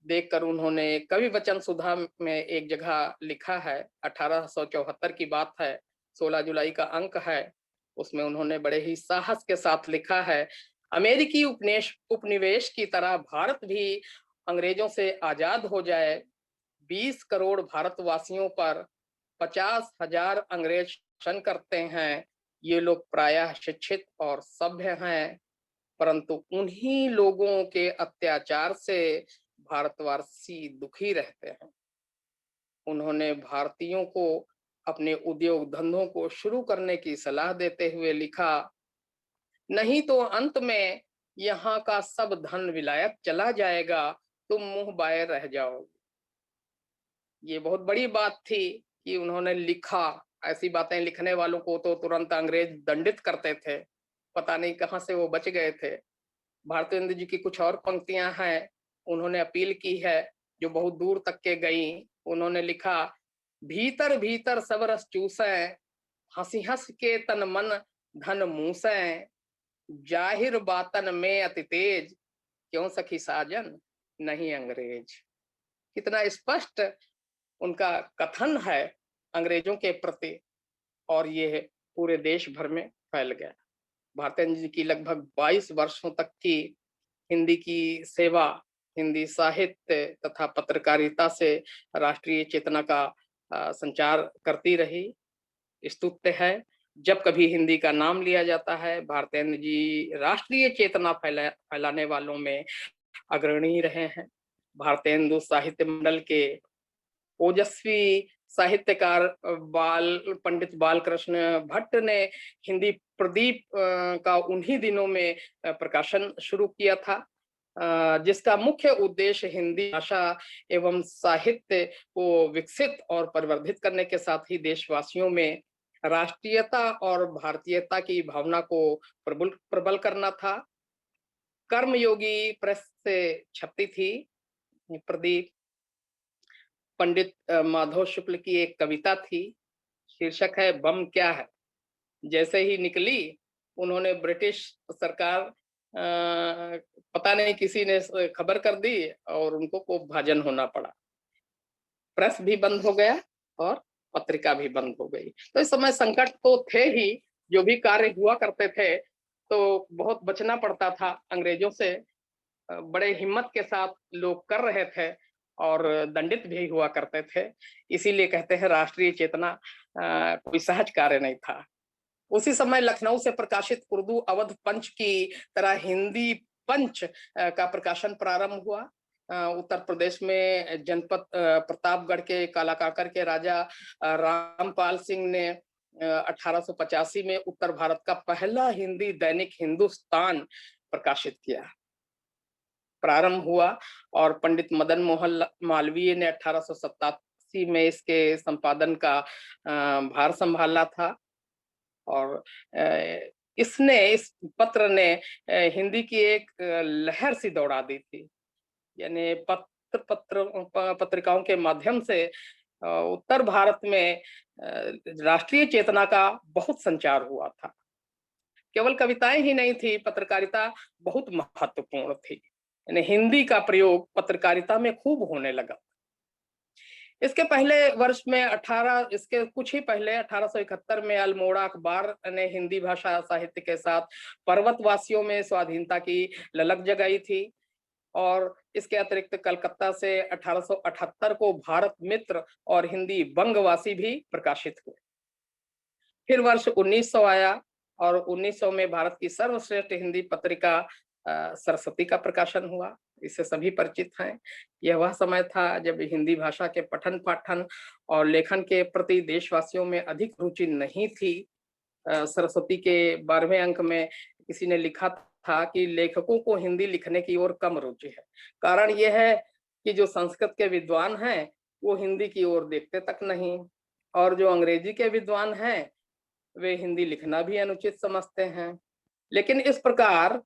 देखकर उन्होंने कवि वचन सुधा में एक जगह लिखा है, 1874 की बात है, 16 जुलाई का अंक है। उसमें उन्होंने बड़े ही साहस के साथ लिखा है, अमेरिकी उपनिवेश की तरह भारत भी अंग्रेजों से आजाद हो जाए, 20 करोड़ भारतवासियों पर 50,000 अंग्रेज शासन करते हैं, ये लोग प्रायः शिक्षित और सभ्य हैं, परंतु उन्हीं लोगों के अत्याचार से भारतवासी दुखी रहते हैं। उन्होंने भारतीयों को अपने उद्योग धंधों को शुरू करने की सलाह देते हुए लिखा, नहीं तो अंत में यहाँ का सब धन विलायत चला जाएगा, तुम मुंह बाए रह जाओगे। ये बहुत बड़ी बात थी कि उन्होंने लिखा। ऐसी बातें लिखने वालों को तो तुरंत अंग्रेज दंडित करते थे, पता नहीं कहां से वो बच गए थे। भारतेंदु जी की कुछ और पंक्तियां हैं, उन्होंने अपील की है जो बहुत दूर तक के गई। उन्होंने लिखा, भीतर भीतर सब रस चूसे, हंसी हंस के तन मन धन मूसे, जाहिर बातन में अति तेज, क्यों सखी साजन नहीं अंग्रेज। कितना स्पष्ट उनका कथन है अंग्रेजों के प्रति, और ये पूरे देश भर में फैल गया। भारतेंद्र जी की लगभग 22 वर्षों तक की हिंदी की सेवा हिंदी साहित्य तथा पत्रकारिता से राष्ट्रीय चेतना का संचार करती रही। स्तुत्य है, जब कभी हिंदी का नाम लिया जाता है, भारतेंद्र जी राष्ट्रीय चेतना फैलाने वालों में अग्रणी रहे हैं। भारतेंदु साहित्य मंडल के ओजस्वी साहित्यकार पंडित बालकृष्ण भट्ट ने हिंदी प्रदीप का उन्हीं दिनों में प्रकाशन शुरू किया था, जिसका मुख्य उद्देश्य हिंदी भाषा एवं साहित्य को विकसित और परिवर्धित करने के साथ ही देशवासियों में राष्ट्रीयता और भारतीयता की भावना को प्रबल करना था। कर्मयोगी प्रेस से छपती थी प्रदीप। पंडित माधव शुक्ल की एक कविता थी, शीर्षक है बम क्या है। जैसे ही निकली, उन्होंने ब्रिटिश सरकार पता नहीं किसी ने खबर कर दी और उनको को भाजन होना पड़ा। प्रेस भी बंद हो गया और पत्रिका भी बंद हो गई। तो इस समय संकट तो थे ही, जो भी कार्य हुआ करते थे तो बहुत बचना पड़ता था अंग्रेजों से। बड़े हिम्मत के साथ लोग कर रहे थे और दंडित भी हुआ करते थे। इसीलिए कहते हैं राष्ट्रीय चेतना कोई सहज कार्य नहीं था। उसी समय लखनऊ से प्रकाशित उर्दू अवध पंच की तरह हिंदी पंच का प्रकाशन प्रारंभ हुआ। उत्तर प्रदेश में जनपद प्रतापगढ़ के कालाकाकर के राजा रामपाल सिंह ने 1885 में उत्तर भारत का पहला हिंदी दैनिक हिंदुस्तान प्रकाशित किया, प्रारंभ हुआ, और पंडित मदन मोहन मालवीय ने 1887 में इसके संपादन का भार संभाला था। और इस पत्र ने हिंदी की एक लहर सी दौड़ा दी थी। यानी पत्रिकाओं के माध्यम से उत्तर भारत में राष्ट्रीय चेतना का बहुत संचार हुआ था। केवल कविताएं ही नहीं थी, पत्रकारिता बहुत महत्वपूर्ण थी। यानी हिंदी का प्रयोग पत्रकारिता में खूब होने लगा। इसके पहले वर्ष में इसके कुछ ही पहले 1871 में अल्मोड़ा अखबार ने हिंदी भाषा साहित्य के साथ पर्वतवासियों में स्वाधीनता की ललक जगाई थी। और इसके अतिरिक्त कलकत्ता से 1878 को भारत मित्र और हिंदी बंगवासी भी प्रकाशित हुए। फिर वर्ष 1900 आया और 1900 में भारत की सर्वश्रेष्ठ हिंदी पत्रिका सरस्वती का प्रकाशन हुआ। इससे सभी परिचित हैं। यह वह समय था जब हिंदी भाषा के पठन पाठन और लेखन के प्रति देशवासियों में अधिक रुचि नहीं थी। सरस्वती के 12वें अंक में किसी ने लिखा था कि लेखकों को हिंदी लिखने की ओर कम रुचि है। कारण यह है कि जो संस्कृत के विद्वान हैं वो हिंदी की ओर देखते तक नहीं, और जो अंग्रेजी के विद्वान हैं वे हिंदी लिखना भी अनुचित समझते हैं। लेकिन इस प्रकार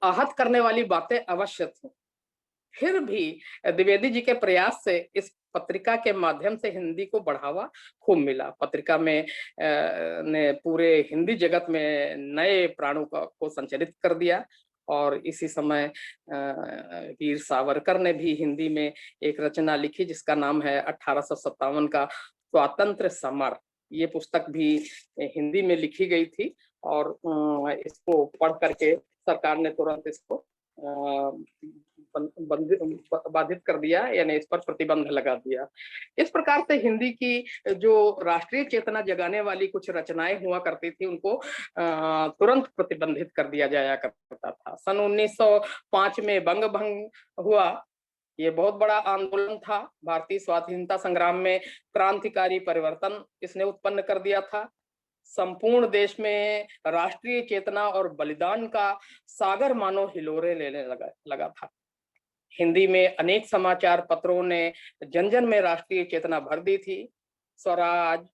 आहत करने वाली बातें अवश्य थी। फिर भी द्विवेदी जी के प्रयास से इस पत्रिका के माध्यम से हिंदी को बढ़ावा खूब मिला। पत्रिका में ने पूरे हिंदी जगत में नए प्राणों को संचालित कर दिया। और इसी समय वीर सावरकर ने भी हिंदी में एक रचना लिखी जिसका नाम है 1857 का स्वातंत्र्य समर। ये पुस्तक भी हिंदी में लिखी गई थी और इसको पढ़ करके सरकार ने तुरंत इसको बाधित कर दिया, यानी इस पर प्रतिबंध लगा दिया। इस प्रकार से हिंदी की जो राष्ट्रीय चेतना जगाने वाली कुछ रचनाएं हुआ करती थी उनको तुरंत प्रतिबंधित कर दिया जाया करता था। सन 1905 में बंग भंग हुआ। ये बहुत बड़ा आंदोलन था। भारतीय स्वाधीनता संग्राम में क्रांतिकारी परिवर्तन इसने उत्पन्न कर दिया था। संपूर्ण देश में राष्ट्रीय चेतना और बलिदान का सागर मानो हिलोरे लेने लगा था। हिंदी में अनेक समाचार पत्रों ने जन जन में राष्ट्रीय चेतना भर दी थी। स्वराज,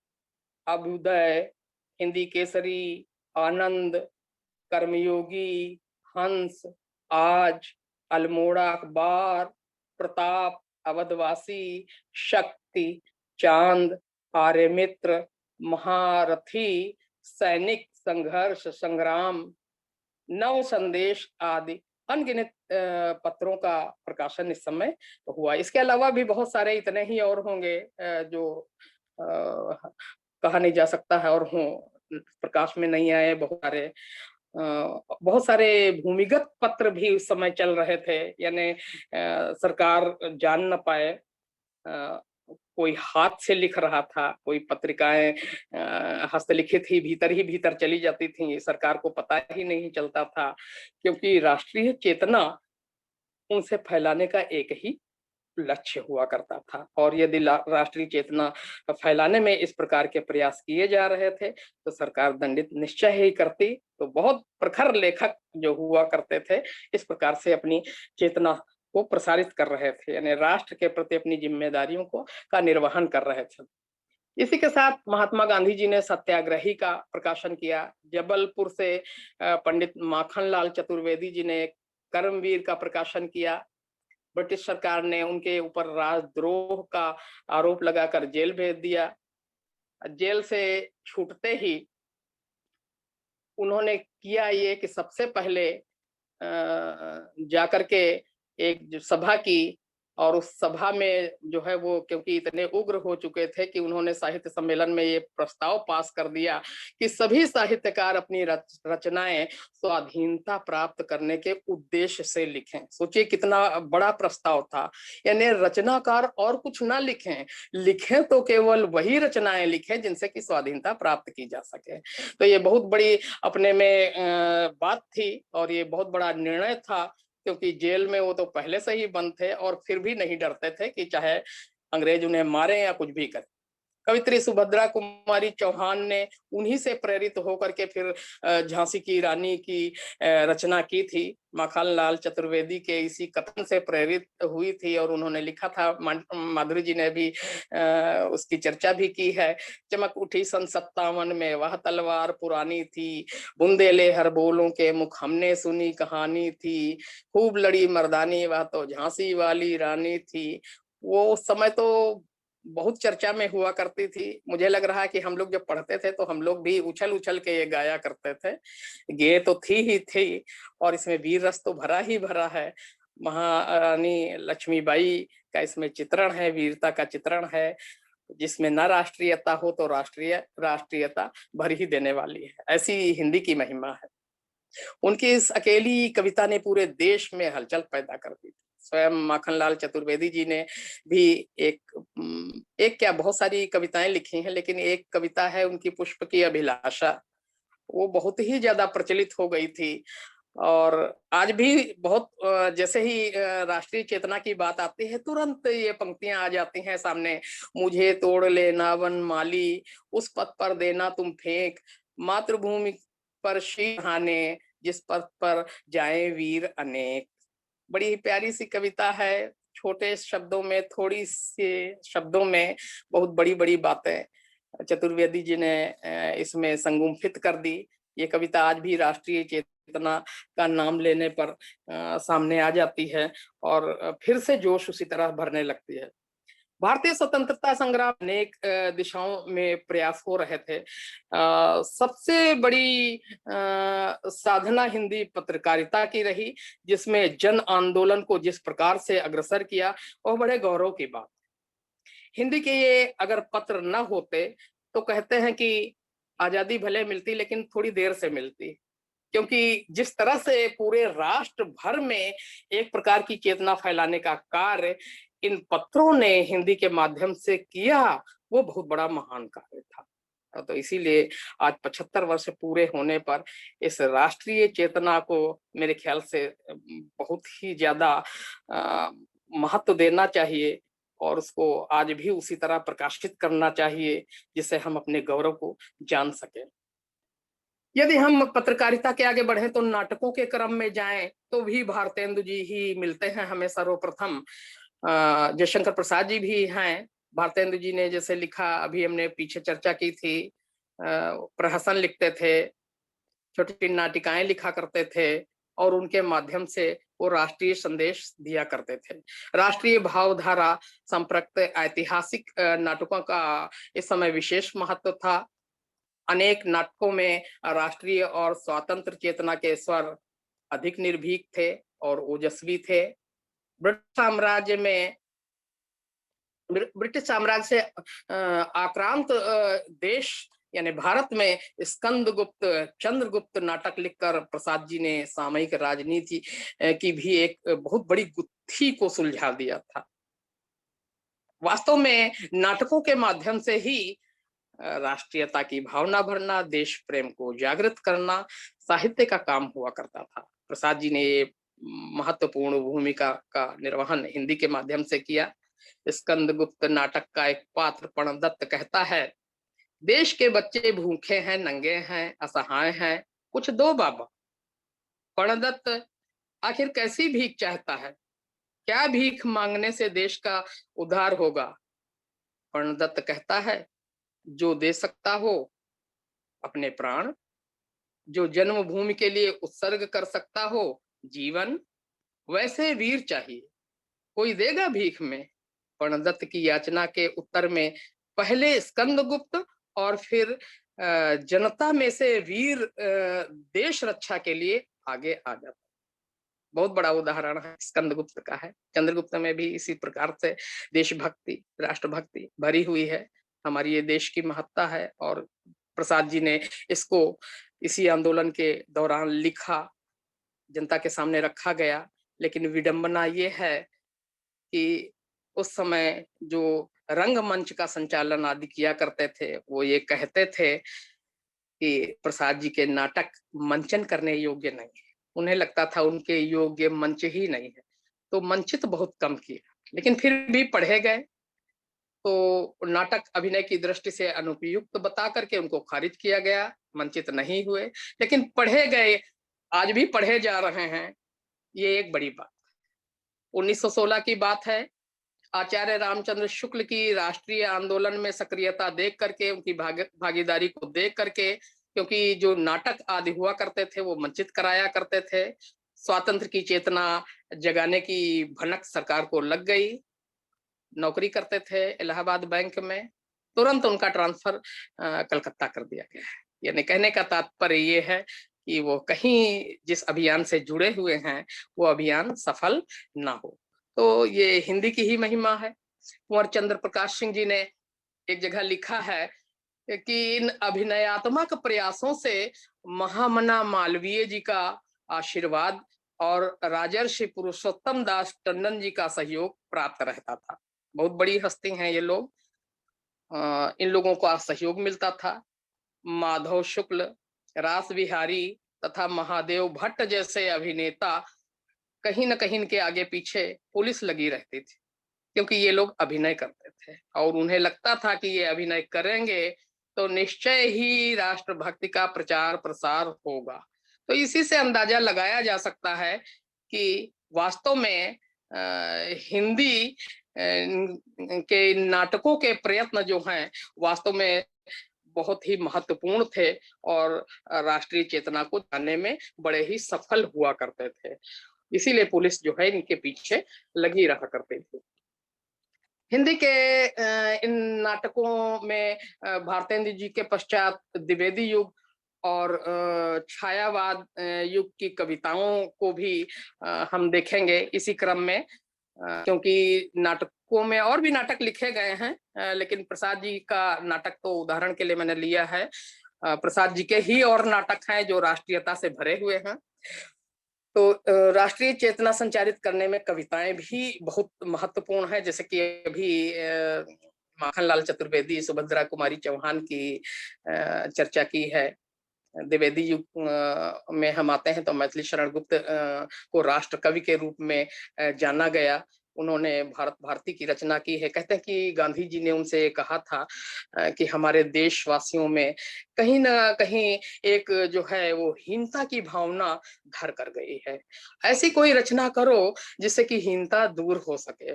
अभ्युदय, हिंदी केसरी, आनंद, कर्मयोगी, हंस, आज, अल्मोड़ा अखबार, प्रताप, अवधवासी, शक्ति, चांद, आर्यमित्र, महारथी, सैनिक, संघर्ष, संग्राम, नव संदेश आदि अनगिनत पत्रों का प्रकाशन इस समय हुआ। इसके अलावा भी बहुत सारे इतने ही और होंगे जो कहा नहीं जा सकता है और हों, प्रकाश में नहीं आए। बहुत सारे भूमिगत पत्र भी उस समय चल रहे थे, यानी सरकार जान न पाए। कोई हाथ से लिख रहा था, कोई पत्रिकाएं हस्तलिखित ही भीतर चली जाती थी, सरकार को पता ही नहीं चलता था, क्योंकि राष्ट्रीय चेतना उनसे फैलाने का एक ही लक्ष्य हुआ करता था। और यदि राष्ट्रीय चेतना फैलाने में इस प्रकार के प्रयास किए जा रहे थे तो सरकार दंडित निश्चय ही करती। तो बहुत प्रखर लेखक जो हुआ करते थे इस प्रकार से अपनी चेतना को प्रसारित कर रहे थे, यानी राष्ट्र के प्रति अपनी जिम्मेदारियों का निर्वहन कर रहे थे। इसी के साथ महात्मा गांधी जी ने सत्याग्रही का प्रकाशन किया। जबलपुर से पंडित माखनलाल चतुर्वेदी जी ने कर्मवीर का प्रकाशन किया। ब्रिटिश सरकार ने उनके ऊपर राजद्रोह का आरोप लगाकर जेल भेज दिया। जेल से छूटते ही उन्होंने किया ये कि सबसे पहले जाकर के एक जो सभा की, और उस सभा में जो है वो क्योंकि इतने उग्र हो चुके थे कि उन्होंने साहित्य सम्मेलन में ये प्रस्ताव पास कर दिया कि सभी साहित्यकार अपनी रचनाएं स्वाधीनता प्राप्त करने के उद्देश्य से लिखें। सोचिए कितना बड़ा प्रस्ताव था, यानी रचनाकार और कुछ ना लिखें तो केवल वही रचनाएं लिखें जिनसे कि स्वाधीनता प्राप्त की जा सके। तो ये बहुत बड़ी अपने में बात थी और ये बहुत बड़ा निर्णय था, क्योंकि जेल में वो तो पहले से ही बंद थे और फिर भी नहीं डरते थे कि चाहे अंग्रेज उन्हें मारे या कुछ भी करे। कवित्री सुभद्रा कुमारी चौहान ने उन्हीं से प्रेरित होकर के फिर झांसी की रानी की रचना की थी। माखनलाल चतुर्वेदी के इसी कथन से प्रेरित हुई थी और उन्होंने लिखा था। माधुरी जी ने भी उसकी चर्चा भी की है। चमक उठी सन 57 में वह तलवार पुरानी थी, बुंदेले हर बोलों के मुख हमने सुनी कहानी थी, खूब लड़ी मर्दानी वह तो झांसी वाली रानी थी। वो समय तो बहुत चर्चा में हुआ करती थी। मुझे लग रहा है कि हम लोग जब पढ़ते थे तो हम लोग भी उछल उछल के ये गाया करते थे। गे तो थी और इसमें वीर रस तो भरा ही भरा है। महारानी लक्ष्मीबाई का इसमें चित्रण है, वीरता का चित्रण है, जिसमें न राष्ट्रीयता हो तो राष्ट्रीयता भर ही देने वाली है। ऐसी हिंदी की महिमा है। उनकी इस अकेली कविता ने पूरे देश में हलचल पैदा कर दी। स्वयं माखनलाल चतुर्वेदी जी ने भी एक क्या बहुत सारी कविताएं लिखी हैं, लेकिन एक कविता है उनकी पुष्प की अभिलाषा, वो बहुत ही ज्यादा प्रचलित हो गई थी। और आज भी बहुत जैसे ही राष्ट्रीय चेतना की बात आती है तुरंत ये पंक्तियां आ जाती हैं सामने। मुझे तोड़ लेना वन माली, उस पथ पर देना तुम फेंक, मातृभूमि पर शीर हाने, जिस पथ पर जाए वीर अनेक। बड़ी प्यारी सी कविता है, छोटे शब्दों में, थोड़ी सी शब्दों में बहुत बड़ी बड़ी बातें चतुर्वेदी जी ने इसमें संगुम्फित कर दी। ये कविता आज भी राष्ट्रीय चेतना का नाम लेने पर सामने आ जाती है और फिर से जोश उसी तरह भरने लगती है। भारतीय स्वतंत्रता संग्राम अनेक दिशाओं में प्रयास हो रहे थे। सबसे बड़ी साधना हिंदी पत्रकारिता की रही, जिसमें जन आंदोलन को जिस प्रकार से अग्रसर किया वह बड़े गौरव की बात। हिंदी के ये अगर पत्र न होते तो कहते हैं कि आजादी भले मिलती लेकिन थोड़ी देर से मिलती, क्योंकि जिस तरह से पूरे राष्ट्र भर में एक प्रकार की चेतना फैलाने का कार्य इन पत्रों ने हिंदी के माध्यम से किया, वो बहुत बड़ा महान कार्य था। तो इसीलिए आज 75 वर्ष पूरे होने पर इस राष्ट्रीय चेतना को मेरे ख्याल से बहुत ही ज्यादा महत्व देना चाहिए और उसको आज भी उसी तरह प्रकाशित करना चाहिए जिससे हम अपने गौरव को जान सकें। यदि हम पत्रकारिता के आगे बढ़े तो नाटकों के क्रम में जाएं तो भी भारतेंदु जी ही मिलते हैं हमें सर्वप्रथम। जयशंकर प्रसाद जी भी हैं। भारतेंदु जी ने जैसे लिखा, अभी हमने पीछे चर्चा की थी, प्रहसन लिखते थे, छोटी छोटी नाटिकाएं लिखा करते थे और उनके माध्यम से वो राष्ट्रीय संदेश दिया करते थे। राष्ट्रीय भावधारा संपृक्त ऐतिहासिक नाटकों का इस समय विशेष महत्व था। अनेक नाटकों में राष्ट्रीय और स्वतंत्र चेतना के स्वर अधिक निर्भीक थे और ओजस्वी थे। ब्रिटिश साम्राज्य से आक्रांत देश यानी भारत में स्कंदगुप्त, चंद्रगुप्त नाटक लिखकर प्रसाद जी ने सामयिक राजनीति की भी एक बहुत बड़ी गुत्थी को सुलझा दिया था। वास्तव में नाटकों के माध्यम से ही राष्ट्रीयता की भावना भरना, देश प्रेम को जागृत करना साहित्य का काम हुआ करता था। प्रसाद जी ने ये महत्वपूर्ण भूमिका का निर्वहन हिंदी के माध्यम से किया। स्कंदगुप्त नाटक का एक पात्र प्रणदत्त कहता है, देश के बच्चे भूखे हैं, नंगे हैं, असहाय हैं, कुछ दो बाबा। प्रणदत्त आखिर कैसी भीख चाहता है? क्या भीख मांगने से देश का उद्धार होगा? प्रणदत्त कहता है, जो दे सकता हो अपने प्राण, जो जन्मभूमि के लिए उत्सर्ग कर सकता हो जीवन, वैसे वीर चाहिए। कोई देगा भीख में? प्रणदत्त की याचना के उत्तर में पहले स्कंदगुप्त और फिर जनता में से वीर देश रक्षा के लिए आगे आ जाता। बहुत बड़ा उदाहरण है स्कंदगुप्त का है। चंद्रगुप्त में भी इसी प्रकार से देशभक्ति, राष्ट्रभक्ति भरी हुई है। हमारी ये देश की महत्ता है और प्रसाद जी ने इसको इसी आंदोलन के दौरान लिखा, जनता के सामने रखा गया। लेकिन विडंबना ये है कि उस समय जो रंगमंच का संचालन आदि किया करते थे, वो ये कहते थे कि प्रसाद जी के नाटक मंचन करने योग्य नहीं है। उन्हें लगता था उनके योग्य मंच ही नहीं है, तो मंचित बहुत कम किया। लेकिन फिर भी पढ़े गए तो नाटक अभिनय की दृष्टि से अनुपयुक्त बता करके उनको खारिज किया गया, मंचित नहीं हुए। लेकिन पढ़े गए, आज भी पढ़े जा रहे हैं, ये एक बड़ी बात। 1916 की बात है। आचार्य रामचंद्र शुक्ल की राष्ट्रीय आंदोलन में सक्रियता देख करके, उनकी भागीदारी को देख करके, क्योंकि जो नाटक आदि हुआ करते थे वो मंचित कराया करते थे, स्वातंत्र की चेतना जगाने की भनक सरकार को लग गई। नौकरी करते थे इलाहाबाद बैंक में, तुरंत उनका ट्रांसफर कलकत्ता कर दिया गया है। यानी कहने का तात्पर्य ये है कि वो कहीं जिस अभियान से जुड़े हुए हैं वो अभियान सफल ना हो। तो ये हिंदी की ही महिमा है। कुंवर चंद्र प्रकाश सिंह जी ने एक जगह लिखा है कि इन अभिनयात्मक प्रयासों से महामना मालवीय जी का आशीर्वाद और राजर्षि पुरुषोत्तम दास टंडन जी का सहयोग प्राप्त रहता था। बहुत बड़ी हस्ती हैं ये लोग। इन लोगों का सहयोग मिलता था। माधव शुक्ल, रास बिहारी तथा महादेव भट्ट जैसे अभिनेता कहीं न कहीं इनके आगे पीछे पुलिस लगी रहती थी, क्योंकि ये लोग अभिनय करते थे और उन्हें लगता था कि ये अभिनय करेंगे तो निश्चय ही राष्ट्रभक्ति का प्रचार प्रसार होगा। तो इसी से अंदाजा लगाया जा सकता है कि वास्तव में हिंदी के नाटकों के प्रयत्न जो हैं वास्तव में बहुत ही महत्वपूर्ण थे और राष्ट्रीय चेतना को जानने में बड़े ही सफल हुआ करते थे। इसीलिए पुलिस जो है इनके पीछे लगी रहा करती थी। हिंदी के इन नाटकों में भारतेंदु जी के पश्चात द्विवेदी युग और छायावाद युग की कविताओं को भी हम देखेंगे इसी क्रम में, क्योंकि नाटकों में और भी नाटक लिखे गए हैं, लेकिन प्रसाद जी का नाटक तो उदाहरण के लिए मैंने लिया है। प्रसाद जी के ही और नाटक हैं जो राष्ट्रीयता से भरे हुए हैं। तो राष्ट्रीय चेतना संचारित करने में कविताएं भी बहुत महत्वपूर्ण है। जैसे कि अभी माखनलाल चतुर्वेदी, सुभद्रा कुमारी चौहान की चर्चा की है। द्विवेदी युग में हम आते हैं तो मैथिली शरण गुप्त को राष्ट्र कवि के रूप में जाना गया। उन्होंने भारत भारती की रचना की है। कहते हैं कि गांधी जी ने उनसे कहा था कि हमारे देशवासियों में कहीं ना कहीं एक जो है वो हीनता की भावना घर कर गई है। ऐसी कोई रचना करो जिससे कि हीनता दूर हो सके।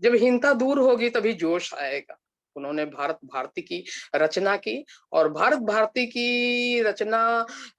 जब हीनता दूर होगी तभी जोश आएगा। उन्होंने भारत भारती की रचना की और भारत भारती की रचना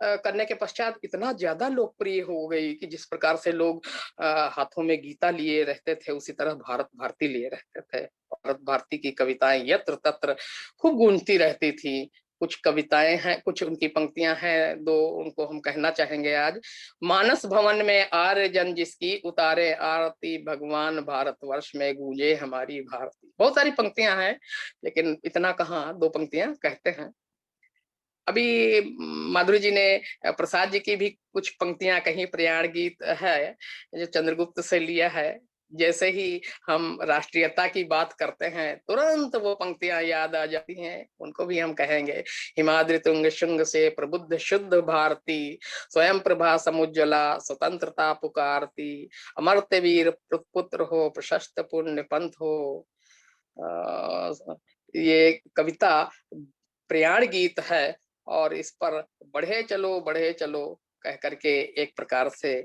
करने के पश्चात इतना ज्यादा लोकप्रिय हो गई कि जिस प्रकार से लोग हाथों में गीता लिए रहते थे उसी तरह भारत भारती लिए रहते थे। भारत भारती की कविताएं यत्र तत्र खूब गूंजती रहती थी। कुछ कविताएं हैं, कुछ उनकी पंक्तियां हैं, दो उनको हम कहना चाहेंगे आज। मानस भवन में आर्य जन जिसकी, उतारे आरती भगवान भारतवर्ष में गूंजे हमारी भारती। बहुत सारी पंक्तियां हैं, लेकिन इतना कहाँ, दो पंक्तियां कहते हैं। अभी माधुरी जी ने प्रसाद जी की भी कुछ पंक्तियां कहीं, प्रयाण गीत है जो चंद्रगुप्त से लिया है। जैसे ही हम राष्ट्रीयता की बात करते हैं तुरंत वो पंक्तियां याद आ जाती हैं, उनको भी हम कहेंगे। हिमाद्रि तुंग शुंग से प्रबुद्ध शुद्ध भारती, स्वयं प्रभा समुज्ज्वला स्वतंत्रता पुकारती, अमर्त्य वीर पुत्र हो प्रशस्त पुण्य पंथ हो। ये कविता प्रयाण गीत है और इस पर बढ़े चलो कह करके एक प्रकार से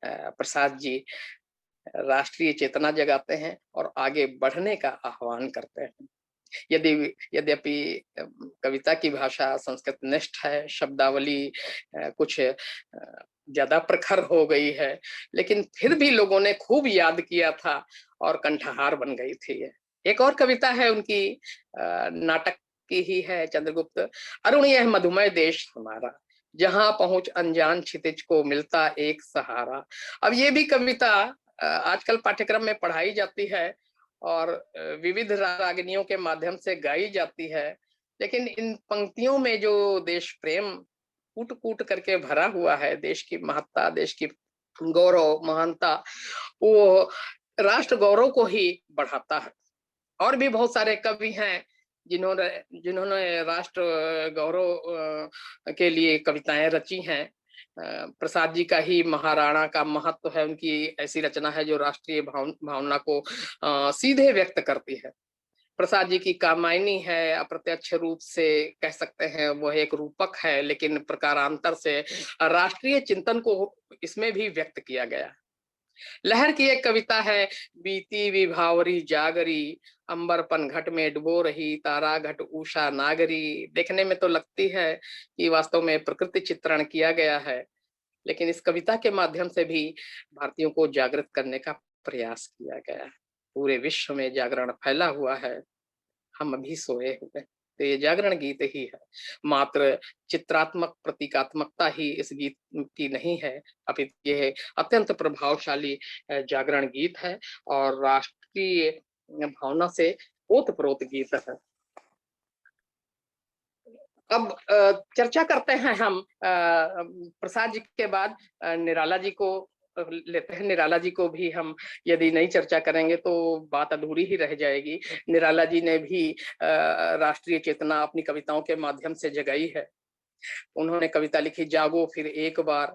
प्रसाद जी राष्ट्रीय चेतना जगाते हैं और आगे बढ़ने का आह्वान करते हैं। यद्यपि कविता की भाषा संस्कृत निष्ठ है, शब्दावली कुछ ज्यादा प्रखर हो गई है, लेकिन फिर भी लोगों ने खूब याद किया था और कंठहार बन गई थी। एक और कविता है उनकी, नाटक की ही है, चंद्रगुप्त। अरुण यह मधुमय देश हमारा, जहां पहुंच अनजान क्षितिज को मिलता एक सहारा। अब ये भी कविता आजकल पाठ्यक्रम में पढ़ाई जाती है और विविध रागनियों के माध्यम से गाई जाती है, लेकिन इन पंक्तियों में जो देश प्रेम कूट कूट करके भरा हुआ है, देश की महत्ता, देश की गौरव महानता, वो राष्ट्र गौरव को ही बढ़ाता है। और भी बहुत सारे कवि हैं जिन्होंने जिन्होंने राष्ट्र गौरव के लिए कविताएं रची हैं। प्रसाद जी का ही महाराणा का महत्व है, उनकी ऐसी रचना है जो राष्ट्रीय भावना को सीधे व्यक्त करती है। प्रसाद जी की कामायनी है, अप्रत्यक्ष रूप से कह सकते हैं वह एक रूपक है, लेकिन प्रकारांतर से राष्ट्रीय चिंतन को इसमें भी व्यक्त किया गया। लहर की एक कविता है, बीती विभावरी जागरी, अंबरपन घट में डुबो रही, तारा घट उषा नागरी। देखने में तो लगती है कि वास्तव में प्रकृति चित्रण किया गया है, लेकिन इस कविता के माध्यम से भी भारतीयों को जागृत करने का प्रयास किया गया है। पूरे विश्व में जागरण फैला हुआ है, हम अभी सोए हुए। तो ये जागरण गीत ही है, मात्र चित्रात्मक प्रतीकात्मकता ही इस गीत की नहीं है, अपितु ये अत्यंत प्रभावशाली जागरण गीत है और राष्ट्रीय भावना से ओतप्रोत गीत है। अब चर्चा करते हैं हम प्रसाद जी के बाद निराला जी को लेते हैं। निराला जी को भी हम यदि नहीं चर्चा करेंगे तो बात अधूरी ही रह जाएगी। निराला जी ने भी राष्ट्रीय चेतना अपनी कविताओं के माध्यम से जगाई है। उन्होंने कविता लिखी जागो फिर एक बार,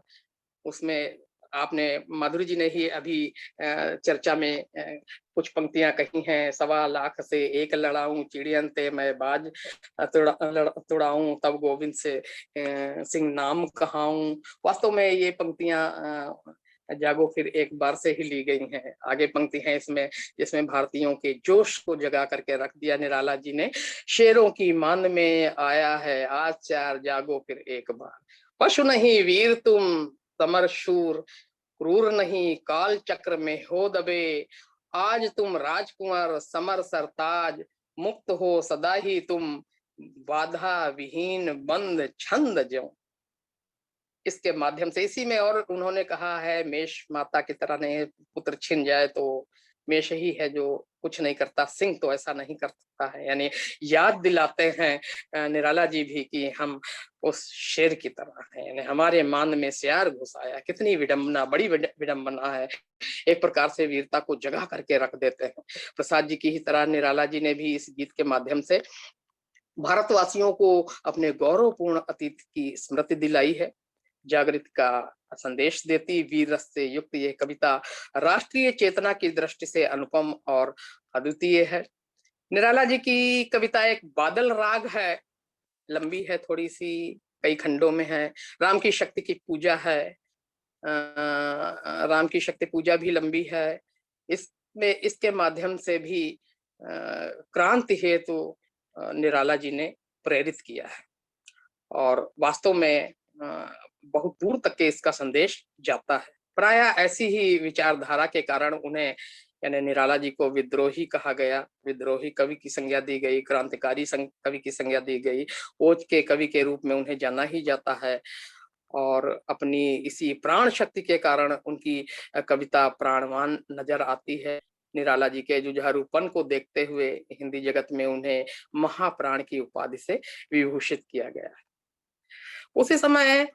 उसमें आपने माधुरी जी ने ही अभी चर्चा में कुछ पंक्तियां कही हैं, 1.25 लाख से एक लड़ाऊं चिड़ियन ते मैं बाज तुड़ाऊं, तब गोविंद से सिंह नाम कहाऊं। वास्तव में ये पंक्तियां जागो फिर एक बार से ही ली गई हैं। आगे पंक्ति है इसमें जिसमें भारतीयों के जोश को जगा करके रख दिया निराला जी ने। शेरों की मान में आया है आज चार, जागो फिर एक बार। पशु नहीं वीर तुम समर शूर, क्रूर नहीं काल चक्र में हो दबे, आज तुम राजकुमार समर सरताज, मुक्त हो सदा ही तुम बाधा विहीन बंद छंद ज्यों। इसके माध्यम से इसी में और उन्होंने कहा है, मेष माता की तरह नहीं, पुत्र छिन जाए तो मेष ही है जो कुछ नहीं करता, सिंह तो ऐसा नहीं कर सकता है। यानी याद दिलाते हैं निराला जी भी कि हम उस शेर की तरह हैं, यानी हमारे मान में सियार घुस आया। कितनी विडंबना, बड़ी विडंबना है, एक प्रकार से वीरता को जगा करके रख देते हैं। प्रसाद जी की ही तरह निराला जी ने भी इस गीत के माध्यम से भारतवासियों को अपने गौरवपूर्ण अतीत की स्मृति दिलाई है, जागृति का संदेश देती वीर रस से युक्त यह कविता राष्ट्रीय चेतना की दृष्टि से अनुपम और अद्वितीय है। निराला जी की कविता एक बादल राग है, लंबी है थोड़ी सी, कई खंडों में है। राम की शक्ति की पूजा है, राम की शक्ति पूजा भी लंबी है। इसमें इसके माध्यम से भी क्रांति हेतु निराला जी ने प्रेरित किया है और वास्तव में बहुत दूर तक के इसका संदेश जाता है। प्रायः ऐसी ही विचारधारा के कारण उन्हें यानी निराला जी को विद्रोही कहा गया, विद्रोही कवि की संज्ञा दी गई, क्रांतिकारी कवि की संज्ञा दी गई, ओज के कवि के रूप में उन्हें जाना ही जाता है। और अपनी इसी प्राण शक्ति के कारण उनकी कविता प्राणवान नजर आती है। निराला जी के जुझारूपन को देखते हुए हिंदी जगत में उन्हें महाप्राण की उपाधि से विभूषित किया गया है। उसी समय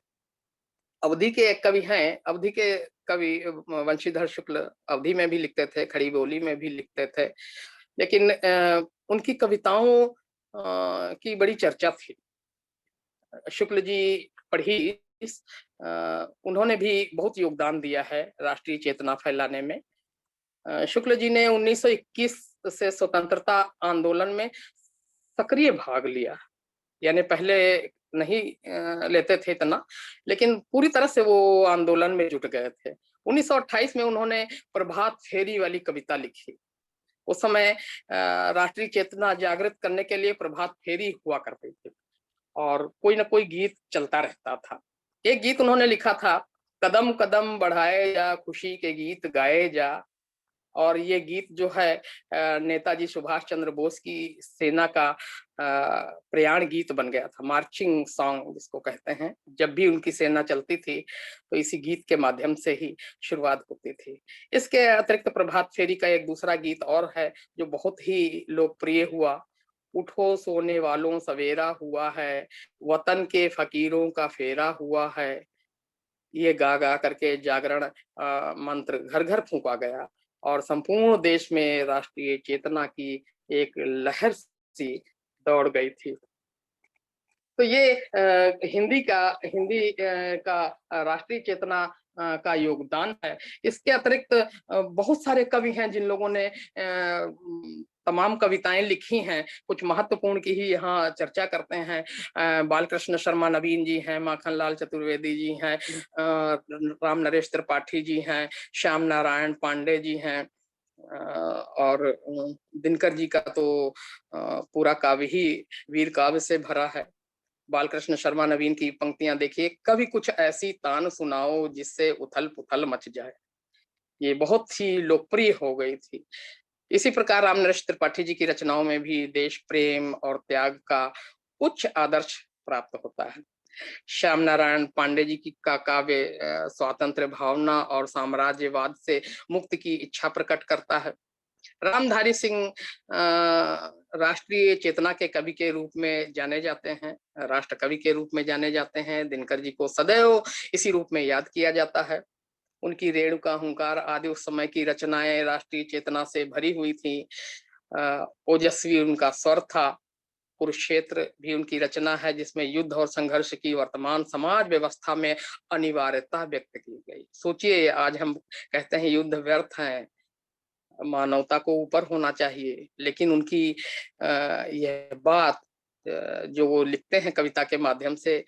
अवधि के एक कवि हैं, अवधि के कवि वंशीधर शुक्ल अवधि में भी लिखते थे, खड़ी बोली में भी लिखते थे, लेकिन उनकी कविताओं की बड़ी चर्चा थी। शुक्ल जी पढ़ी, उन्होंने भी बहुत योगदान दिया है राष्ट्रीय चेतना फैलाने में। शुक्ल जी ने 1921 से स्वतंत्रता आंदोलन में सक्रिय भाग लिया, यानी पहले नहीं लेते थे इतना, लेकिन पूरी तरह से वो आंदोलन में जुट गए थे। 1928 में उन्होंने प्रभात फेरी वाली कविता लिखी। उस समय राष्ट्रीय चेतना जागृत करने के लिए प्रभात फेरी हुआ करती थी और कोई ना कोई गीत चलता रहता था। एक गीत उन्होंने लिखा था, कदम कदम बढ़ाए जा, खुशी के गीत गाए जा। और ये गीत जो है नेताजी सुभाष चंद्र बोस की सेना का प्रयाण गीत बन गया था, मार्चिंग सॉन्ग जिसको कहते हैं। जब भी उनकी सेना चलती थी तो इसी गीत के माध्यम से ही शुरुआत होती थी। इसके अतिरिक्त प्रभात फेरी का एक दूसरा गीत और है जो बहुत ही लोकप्रिय हुआ, उठो सोने वालों सवेरा हुआ है, वतन के फकीरों का फेरा हुआ है। ये गा गा करके जागरण मंत्र घर घर फूंका गया और संपूर्ण देश में राष्ट्रीय चेतना की एक लहर सी दौड़ गई थी। तो ये हिंदी का राष्ट्रीय चेतना का योगदान है। इसके अतिरिक्त बहुत सारे कवि हैं जिन लोगों ने तमाम कविताएं लिखी हैं। कुछ महत्वपूर्ण की ही यहाँ चर्चा करते हैं। बालकृष्ण शर्मा नवीन जी हैं, माखनलाल चतुर्वेदी जी हैं, राम नरेश त्रिपाठी जी हैं, श्याम नारायण पांडे जी हैं, और दिनकर जी का तो पूरा काव्य ही वीर काव्य से भरा है। बालकृष्ण शर्मा नवीन की पंक्तियां देखिए, कभी कुछ ऐसी तान सुनाओ जिससे उथल पुथल मच जाए। ये बहुत ही लोकप्रिय हो गई थी। इसी प्रकार राम नरेश त्रिपाठी जी की रचनाओं में भी देश प्रेम और त्याग का उच्च आदर्श प्राप्त होता है। श्याम नारायण पांडे जी की का काव्य स्वातंत्र भावना और साम्राज्यवाद से मुक्ति की इच्छा प्रकट करता है। रामधारी सिंह राष्ट्रीय चेतना के कवि के रूप में जाने जाते हैं, राष्ट्र कवि के रूप में जाने जाते हैं। दिनकर जी को सदैव इसी रूप में याद किया जाता है। उनकी रेणुका, हुंकार आदि उस समय की रचनाएं राष्ट्रीय चेतना से भरी हुई थी। ओजस्वी उनका स्वर था। कुरुक्षेत्र भी उनकी रचना है जिसमें युद्ध और संघर्ष की वर्तमान समाज व्यवस्था में अनिवार्यता व्यक्त की गई। सोचिए, आज हम कहते हैं युद्ध व्यर्थ है, मानवता को ऊपर होना चाहिए, लेकिन उनकी यह बात जो वो लिखते हैं कविता के माध्यम से,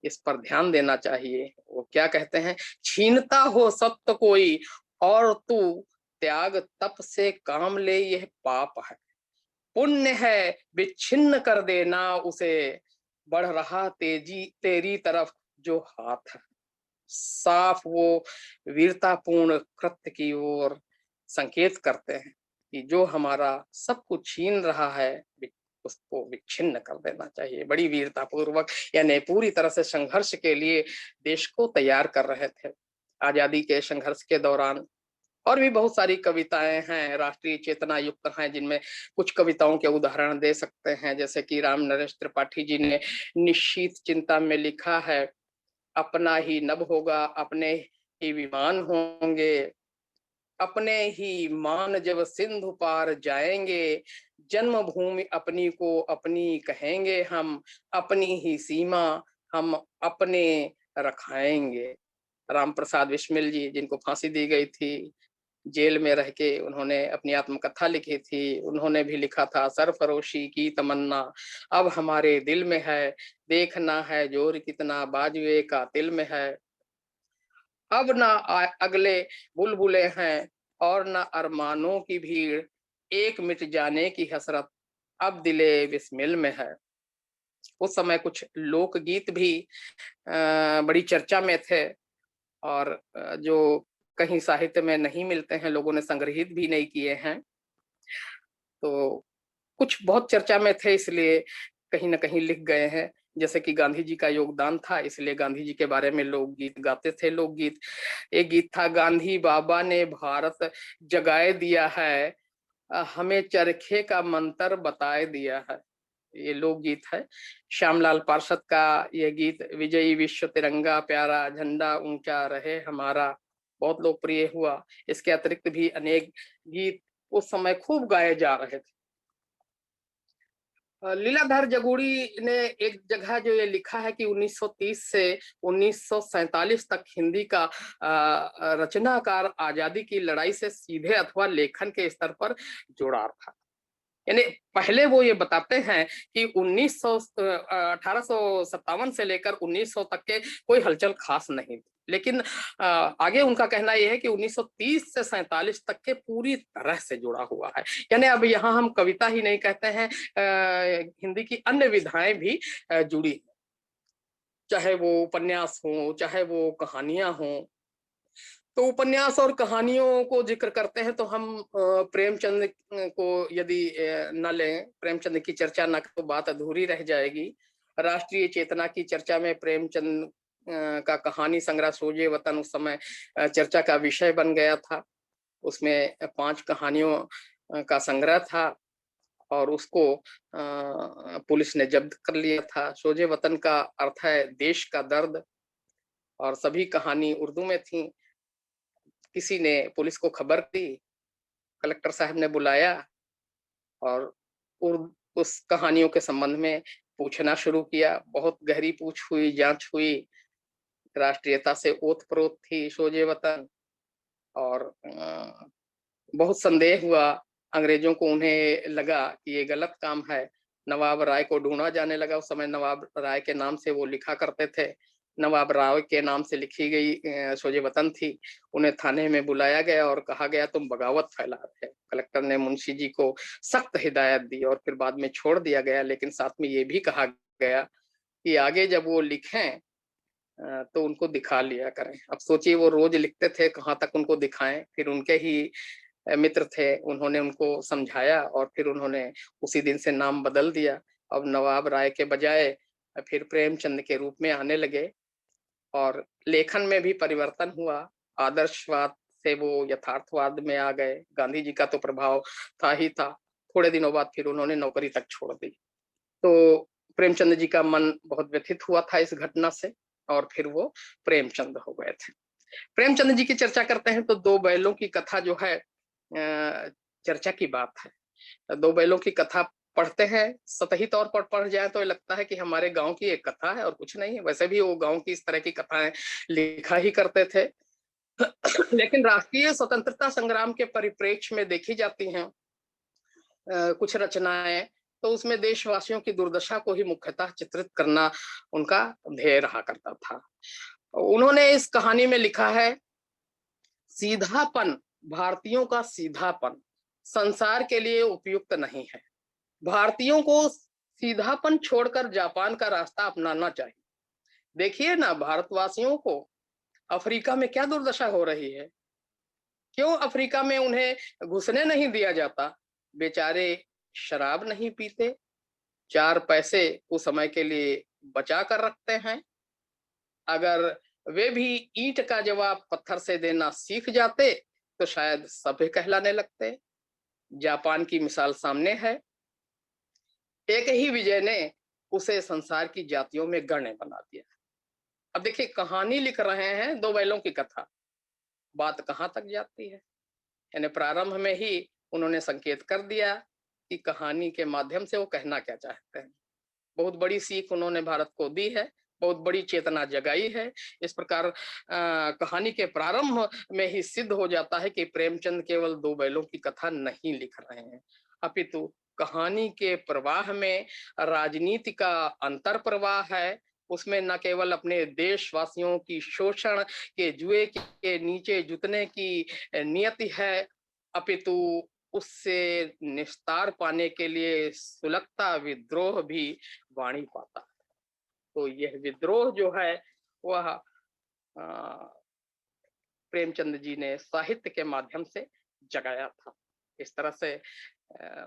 इस पर ध्यान देना चाहिए। वो क्या कहते हैं, छीनता हो सत्य कोई और तू त्याग तप से काम ले, यह पाप है। पुण्य है विच्छिन्न कर देना उसे, बढ़ रहा तेजी तेरी तरफ जो हाथ है। साफ वो वीरतापूर्ण कृत्य की ओर संकेत करते हैं कि जो हमारा सब कुछ छीन रहा है उसको विच्छिन्न कर देना चाहिए। बड़ी वीरता पूर्वक, यानी पूरी तरह से संघर्ष के लिए देश को तैयार कर रहे थे आजादी के संघर्ष के दौरान। और भी बहुत सारी कविताएं हैं राष्ट्रीय चेतना युक्त हैं, जिनमें कुछ कविताओं के उदाहरण दे सकते हैं। जैसे कि राम नरेश त्रिपाठी जी ने निश्चित चिंता में लिखा है, अपना ही नभ होगा अपने ही विमान होंगे, अपने ही मान जब सिंधु पार जाएंगे, जन्मभूमि अपनी को अपनी कहेंगे हम, अपनी ही सीमा हम अपने रखाएंगे। राम प्रसाद बिस्मिल जी, जिनको फांसी दी गई थी, जेल में रह के उन्होंने अपनी आत्मकथा लिखी थी। उन्होंने भी लिखा था, सरफरोशी की तमन्ना अब हमारे दिल में है, देखना है जोर कितना बाजुए का तिल में है। अब ना अगले बुलबुले हैं और ना अरमानों की भीड़, एक मिट जाने की हसरत अब दिले बिस्मिल में है। उस समय कुछ लोकगीत भी बड़ी चर्चा में थे और जो कहीं साहित्य में नहीं मिलते हैं, लोगों ने संग्रहित भी नहीं किए हैं। तो कुछ बहुत चर्चा में थे, इसलिए कहीं ना कहीं लिख गए हैं। जैसे कि गांधी जी का योगदान था, इसलिए गांधी जी के बारे में लोकगीत गाते थे। लोकगीत, एक गीत था, गांधी बाबा ने भारत जगाए दिया है, हमें चरखे का मंत्र बताए दिया है। ये लोकगीत है। श्यामलाल पार्षद का ये गीत, विजयी विश्व तिरंगा प्यारा, झंडा ऊंचा रहे हमारा, बहुत लोकप्रिय हुआ। इसके अतिरिक्त भी अनेक गीत उस समय खूब गाए जा रहे थे। लीलाधर जगूड़ी ने एक जगह जो ये लिखा है कि 1930 से 1947 तक हिंदी का रचनाकार आजादी की लड़ाई से सीधे अथवा लेखन के स्तर पर जुड़ा था। यानी पहले वो ये बताते हैं कि 1857 से लेकर 1900 तक के कोई हलचल खास नहीं थी, लेकिन आगे उनका कहना यह है कि 1930 से 47 तक के पूरी तरह से जुड़ा हुआ है। यानी अब यहाँ हम कविता ही नहीं कहते हैं, हिंदी की अन्य विधाएं भी जुड़ी, चाहे वो उपन्यास हो, चाहे वो कहानियां हो। तो उपन्यास और कहानियों को जिक्र करते हैं तो हम प्रेमचंद को यदि न लें, प्रेमचंद की चर्चा न तो बात अधूरी रह जाएगी। राष्ट्रीय चेतना की चर्चा में प्रेमचंद का कहानी संग्रह सोजे वतन उस समय चर्चा का विषय बन गया था। उसमें 5 कहानियों का संग्रह था और उसको पुलिस ने जब्त कर लिया था। सोजे वतन का अर्थ है देश का दर्द, और सभी कहानी उर्दू में थी। किसी ने पुलिस को खबर दी, कलेक्टर साहब ने बुलाया और उस कहानियों के संबंध में पूछना शुरू किया। बहुत गहरी पूछ हुई, जांच हुई। राष्ट्रीयता से ओत-प्रोत थी सोजे वतन, और बहुत संदेह हुआ अंग्रेजों को। उन्हें लगा कि ये गलत काम है। नवाब राय को ढूंढा जाने लगा। उस समय नवाब राय के नाम से वो लिखा करते थे। नवाब राय के नाम से लिखी गई सोजे वतन थी। उन्हें थाने में बुलाया गया और कहा गया तुम बगावत फैला रहे हो। कलेक्टर ने मुंशी जी को सख्त हिदायत दी और फिर बाद में छोड़ दिया गया, लेकिन साथ में ये भी कहा गया कि आगे जब वो लिखें तो उनको दिखा लिया करें। अब सोचिए, वो रोज लिखते थे, कहाँ तक उनको दिखाएं। फिर उनके ही मित्र थे, उन्होंने उनको समझाया और फिर उन्होंने उसी दिन से नाम बदल दिया। अब नवाब राय के बजाय फिर प्रेमचंद के रूप में आने लगे, और लेखन में भी परिवर्तन हुआ। आदर्शवाद से वो यथार्थवाद में आ गए। गांधी जी का तो प्रभाव था ही था। थोड़े दिनों बाद फिर उन्होंने नौकरी तक छोड़ दी। तो प्रेमचंद जी का मन बहुत व्यथित हुआ था इस घटना से, और फिर वो प्रेमचंद हो गए थे। प्रेमचंद जी की चर्चा करते हैं तो 2 बैलों की कथा जो है चर्चा की बात है। 2 बैलों की कथा पढ़ते हैं, सतही तौर पर पढ़ जाए तो लगता है कि हमारे गांव की एक कथा है और कुछ नहीं है। वैसे भी वो गांव की इस तरह की कथाएं लिखा ही करते थे। लेकिन राष्ट्रीय स्वतंत्रता संग्राम के परिप्रेक्ष्य में देखी जाती हैं कुछ रचनाएं, तो उसमें देशवासियों की दुर्दशा को ही मुख्यतः चित्रित करना उनका ध्येय रहा करता था। उन्होंने इस कहानी में लिखा है, सीधापन, भारतीयों का सीधापन संसार के लिए उपयुक्त नहीं है। भारतीयों को सीधापन छोड़कर जापान का रास्ता अपनाना चाहिए। देखिए ना, भारतवासियों को अफ्रीका में क्या दुर्दशा हो रही है। क्यों अफ्रीका में उन्हें घुसने नहीं दिया जाता? बेचारे शराब नहीं पीते, 4 पैसे उस समय के लिए बचा कर रखते हैं। अगर वे भी ईंट का जवाब पत्थर से देना सीख जाते तो शायद सभ्य कहलाने लगते। जापान की मिसाल सामने है। एक ही विजय ने उसे संसार की जातियों में गण्य बना दिया। अब देखिए, कहानी लिख रहे हैं, 2 बैलों की कथा, बात कहां तक जाती है। यानी प्रारंभ में ही उन्होंने संकेत कर दिया कि कहानी के माध्यम से वो कहना क्या चाहते हैं। बहुत बड़ी सीख उन्होंने भारत को दी है, बहुत बड़ी चेतना जगाई है। इस प्रकार कहानी के प्रारंभ में ही सिद्ध हो जाता है कि प्रेमचंद केवल 2 बैलों की कथा नहीं लिख रहे हैं, अपितु कहानी के प्रवाह में राजनीति का अंतर प्रवाह है। उसमें न केवल अपने देशवासियों की शोषण के जुए के नीचे जुतने की नियति है, अपितु उससे निस्तार पाने के लिए सुलगता विद्रोह भी वाणी पाता है। तो यह विद्रोह जो है वह प्रेमचंद जी ने साहित्य के माध्यम से जगाया था। इस तरह से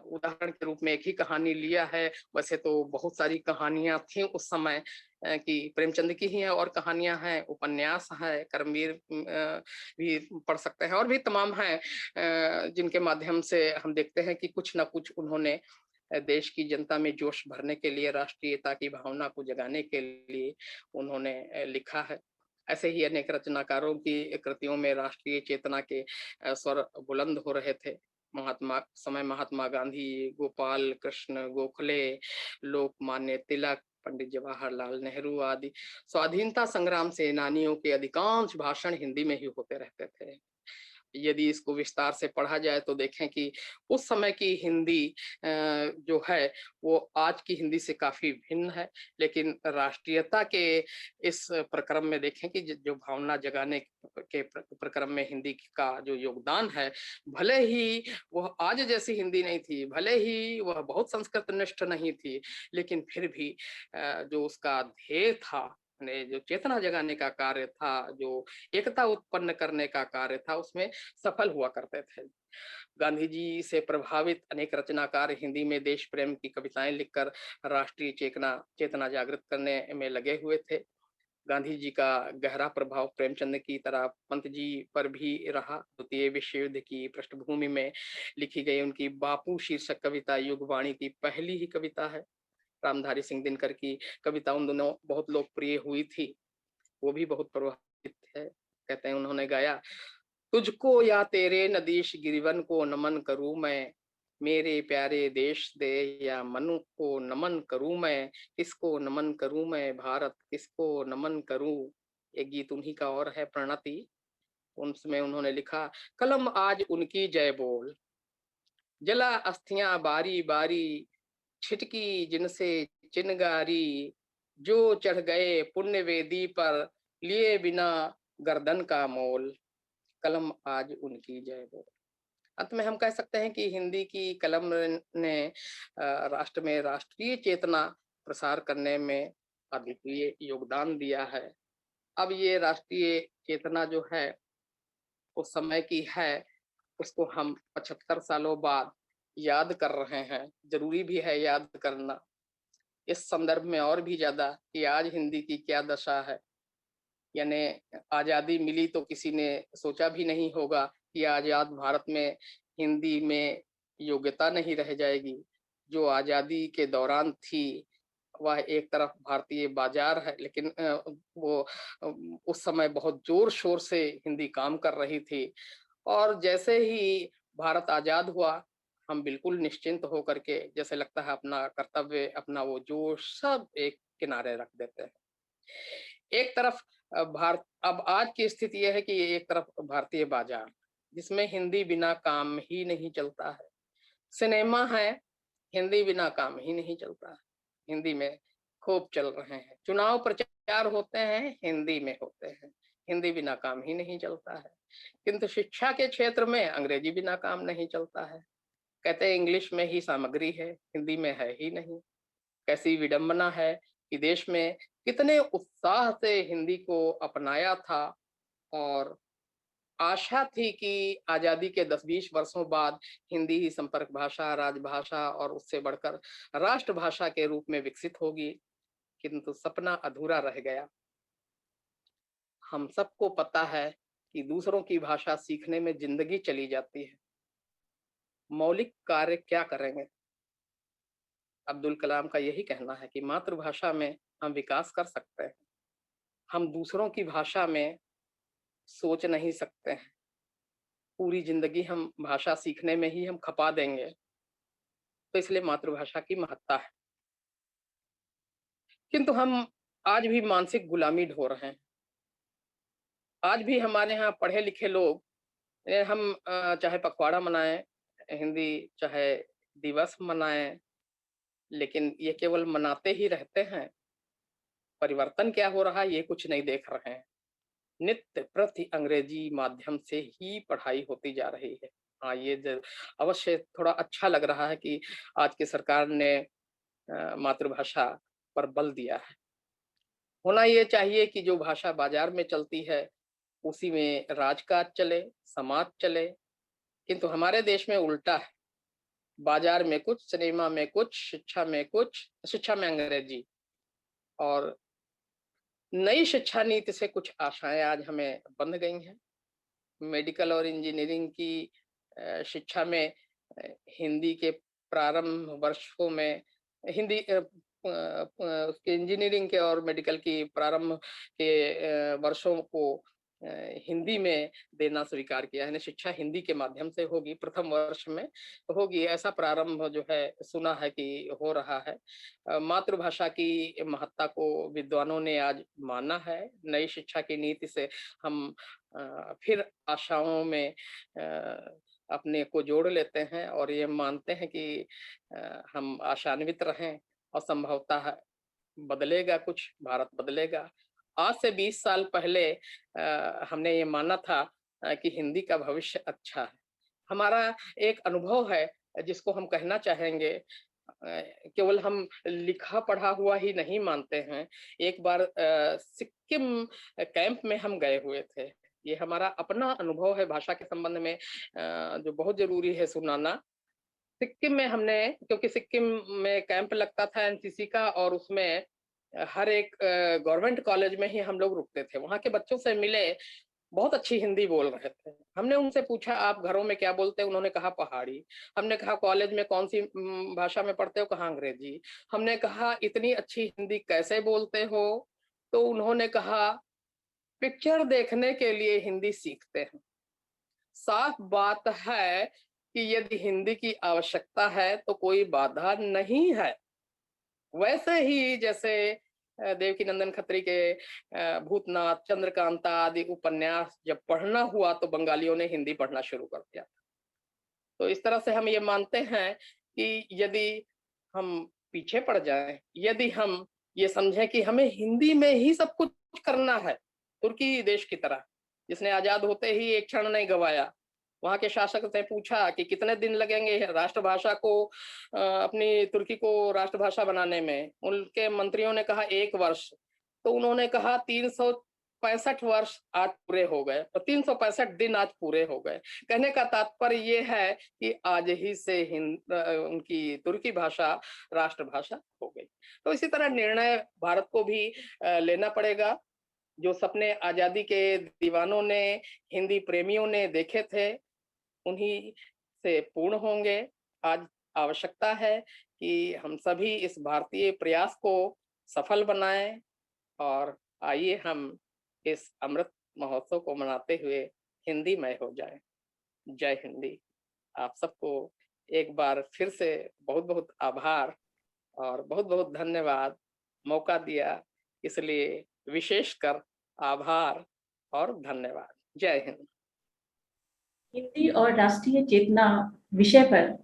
उदाहरण के रूप में एक ही कहानी लिया है, वैसे तो बहुत सारी कहानियां थी उस समय कि प्रेमचंद की ही है, और कहानियां हैं, उपन्यास है, कर्मवीर भी पढ़ सकते हैं, और भी तमाम हैं जिनके माध्यम से हम देखते हैं कि कुछ ना कुछ उन्होंने देश की जनता में जोश भरने के लिए, राष्ट्रीयता की भावना को जगाने के लिए उन्होंने लिखा है। ऐसे ही अनेक रचनाकारों की कृतियों में राष्ट्रीय चेतना के स्वर बुलंद हो रहे थे। महात्मा गांधी, गोपाल कृष्ण गोखले, लोकमान्य तिलक, पंडित जवाहरलाल नेहरू आदि स्वाधीनता संग्राम सेनानियों के अधिकांश भाषण हिंदी में ही होते रहते थे। यदि इसको विस्तार से पढ़ा जाए तो देखें कि उस समय की हिंदी जो है वो आज की हिंदी से काफी भिन्न है, लेकिन राष्ट्रीयता के इस प्रक्रम में देखें कि जो भावना जगाने के प्रक्रम में हिंदी का जो योगदान है, भले ही वह आज जैसी हिंदी नहीं थी, भले ही वह बहुत संस्कृत निष्ठ नहीं थी, लेकिन फिर भी जो उसका ध्येय था, जो चेतना जगाने का कार्य था, जो एकता उत्पन्न करने का कार्य था, उसमें सफल हुआ करते थे। गांधी जी से प्रभावित अनेक रचनाकार हिंदी में देश प्रेम की कविताएं लिखकर राष्ट्रीय चेतना जागृत करने में लगे हुए थे। गांधी जी का गहरा प्रभाव प्रेमचंद की तरह पंत जी पर भी रहा। द्वितीय विश्व युद्ध की पृष्ठभूमि में लिखी गई उनकी बापू शीर्षक कविता युगवाणी की पहली ही कविता है। रामधारी सिंह दिनकर की कविता उन दोनों बहुत लोकप्रिय हुई थी, वो भी बहुत प्रभावित है। कहते हैं उन्होंने गाया, तुझको या तेरे नदीश गिरिवन को नमन करूं मैं, मेरे प्यारे देश दे या मनु को नमन करूं मैं, किसको नमन करूं मैं भारत किसको नमन करूं। एक गीत उन्हीं का और है, प्रणति। उसमें उन्होंने लिखा, कलम आज उनकी जय बोल, जला अस्थियां बारी बारी, छिटकी जिनसे चिनगारी, जो चढ़ गए पुण्य वेदी पर, लिए बिना गर्दन का मोल, कलम आज उनकी जय बोल। अंत में हम कह सकते हैं कि हिंदी की कलम ने राष्ट्र में राष्ट्रीय चेतना प्रसार करने में अद्वितीय योगदान दिया है। अब ये राष्ट्रीय चेतना जो है उस समय की है, उसको हम 75 सालों बाद याद कर रहे हैं। जरूरी भी है याद करना इस संदर्भ में, और भी ज्यादा कि आज हिंदी की क्या दशा है। यानी आजादी मिली तो किसी ने सोचा भी नहीं होगा कि आजाद भारत में हिंदी में योग्यता नहीं रह जाएगी। जो आजादी के दौरान थी वह एक तरफ भारतीय बाजार है, लेकिन वो उस समय बहुत जोर शोर से हिंदी काम कर रही थी। और जैसे ही भारत आजाद हुआ, हम बिल्कुल निश्चिंत होकर के, जैसे लगता है अपना कर्तव्य, अपना वो जोश सब एक किनारे रख देते हैं। एक तरफ भारत, अब आज की स्थिति यह है कि एक तरफ भारतीय बाजार जिसमें हिंदी बिना काम ही नहीं चलता है, सिनेमा है हिंदी बिना काम ही नहीं चलता है, हिंदी में खूब चल रहे हैं, चुनाव प्रचार होते हैं हिंदी में होते हैं, हिंदी बिना काम ही नहीं चलता है। किंतु शिक्षा के क्षेत्र में अंग्रेजी बिना काम नहीं चलता है। कहते हैं इंग्लिश में ही सामग्री है, हिंदी में है ही नहीं। कैसी विडंबना है कि देश में कितने उत्साह से हिंदी को अपनाया था, और आशा थी कि आजादी के 10-20 वर्षों बाद हिंदी ही संपर्क भाषा, राजभाषा और उससे बढ़कर राष्ट्रभाषा के रूप में विकसित होगी, किंतु सपना अधूरा रह गया। हम सबको पता है कि दूसरों की भाषा सीखने में जिंदगी चली जाती है, मौलिक कार्य क्या करेंगे। अब्दुल कलाम का यही कहना है कि मातृभाषा में हम विकास कर सकते हैं, हम दूसरों की भाषा में सोच नहीं सकते हैं। पूरी जिंदगी हम भाषा सीखने में ही हम खपा देंगे, तो इसलिए मातृभाषा की महत्ता है। किंतु हम आज भी मानसिक गुलामी ढो रहे हैं। आज भी हमारे यहाँ पढ़े लिखे लोग, हम चाहे पखवाड़ा मनाएं हिंदी, चाहे दिवस मनाएं, लेकिन ये केवल मनाते ही रहते हैं। परिवर्तन क्या हो रहा है ये कुछ नहीं देख रहे हैं। नित्य प्रति अंग्रेजी माध्यम से ही पढ़ाई होती जा रही है। हाँ, ये अवश्य थोड़ा अच्छा लग रहा है कि आज की सरकार ने मातृभाषा पर बल दिया है। होना ये चाहिए कि जो भाषा बाजार में चलती है उसी में राजकाज चले, समाज चले। किंतु हमारे देश में उल्टा है, बाजार में कुछ, सिनेमा में कुछ, शिक्षा में कुछ, शिक्षा में अंग्रेजी। और नई शिक्षा नीति से कुछ आशाएं आज हमें बंध गई हैं। मेडिकल और इंजीनियरिंग की शिक्षा में हिंदी के प्रारंभ वर्षों में हिंदी उसके इंजीनियरिंग के और मेडिकल की प्रारंभ के वर्षों को हिंदी में देना स्वीकार किया है। शिक्षा हिंदी के माध्यम से होगी, प्रथम वर्ष में होगी, ऐसा प्रारंभ जो है सुना है कि हो रहा है। मातृभाषा की महत्ता को विद्वानों ने आज माना है। नई शिक्षा की नीति से हम फिर आशाओं में अपने को जोड़ लेते हैं और ये मानते हैं कि हम आशान्वित रहें और संभवतः बदलेगा कुछ, भारत बदलेगा। आज से 20 साल पहले हमने ये माना था कि हिंदी का भविष्य अच्छा है। हमारा एक अनुभव है जिसको हम कहना चाहेंगे, केवल हम लिखा पढ़ा हुआ ही नहीं मानते हैं। एक बार सिक्किम कैंप में हम गए हुए थे। ये हमारा अपना अनुभव है भाषा के संबंध में, जो बहुत जरूरी है सुनाना। सिक्किम में हमने, क्योंकि सिक्किम में कैंप लगता था एनसीसी का, और उसमें हर एक गवर्नमेंट कॉलेज में ही हम लोग रुकते थे। वहाँ के बच्चों से मिले, बहुत अच्छी हिंदी बोल रहे थे। हमने उनसे पूछा आप घरों में क्या बोलते हैं? उन्होंने कहा पहाड़ी। हमने कहा कॉलेज में कौन सी भाषा में पढ़ते हो? कहा अंग्रेजी। हमने कहा इतनी अच्छी हिंदी कैसे बोलते हो? तो उन्होंने कहा पिक्चर देखने के लिए हिंदी सीखते हैं। साफ बात है कि यदि हिंदी की आवश्यकता है तो कोई बाधा नहीं है। वैसे ही जैसे देवकीनंदन खत्री के भूतनाथ, चंद्रकांता आदि उपन्यास जब पढ़ना हुआ तो बंगालियों ने हिंदी पढ़ना शुरू कर दिया। तो इस तरह से हम ये मानते हैं कि यदि हम पीछे पड़ जाएं, यदि हम ये समझें कि हमें हिंदी में ही सब कुछ करना है, तुर्की देश की तरह जिसने आजाद होते ही एक क्षण नहीं गवाया, वहां के शासक से पूछा कि कितने दिन लगेंगे राष्ट्रभाषा को अपनी तुर्की को राष्ट्रभाषा बनाने में? उनके मंत्रियों ने कहा 1 वर्ष। तो उन्होंने कहा 365 वर्ष आज पूरे हो गए, तो 365 दिन आज पूरे हो गए। कहने का तात्पर्य ये है कि आज ही से उनकी तुर्की भाषा राष्ट्रभाषा हो गई। तो इसी तरह निर्णय भारत को भी लेना पड़ेगा। जो सपने आजादी के दीवानों ने, हिंदी प्रेमियों ने देखे थे, उन्हीं से पूर्ण होंगे। आज आवश्यकता है कि हम सभी इस भारतीय प्रयास को सफल बनाएं और आइए हम इस अमृत महोत्सव को मनाते हुए हिंदीमय हो जाएं। जय हिंदी। आप सबको एक बार फिर से बहुत बहुत आभार और बहुत बहुत धन्यवाद। मौका दिया इसलिए विशेषकर आभार और धन्यवाद। जय हिंद। हिंदी और राष्ट्रीय चेतना विषय पर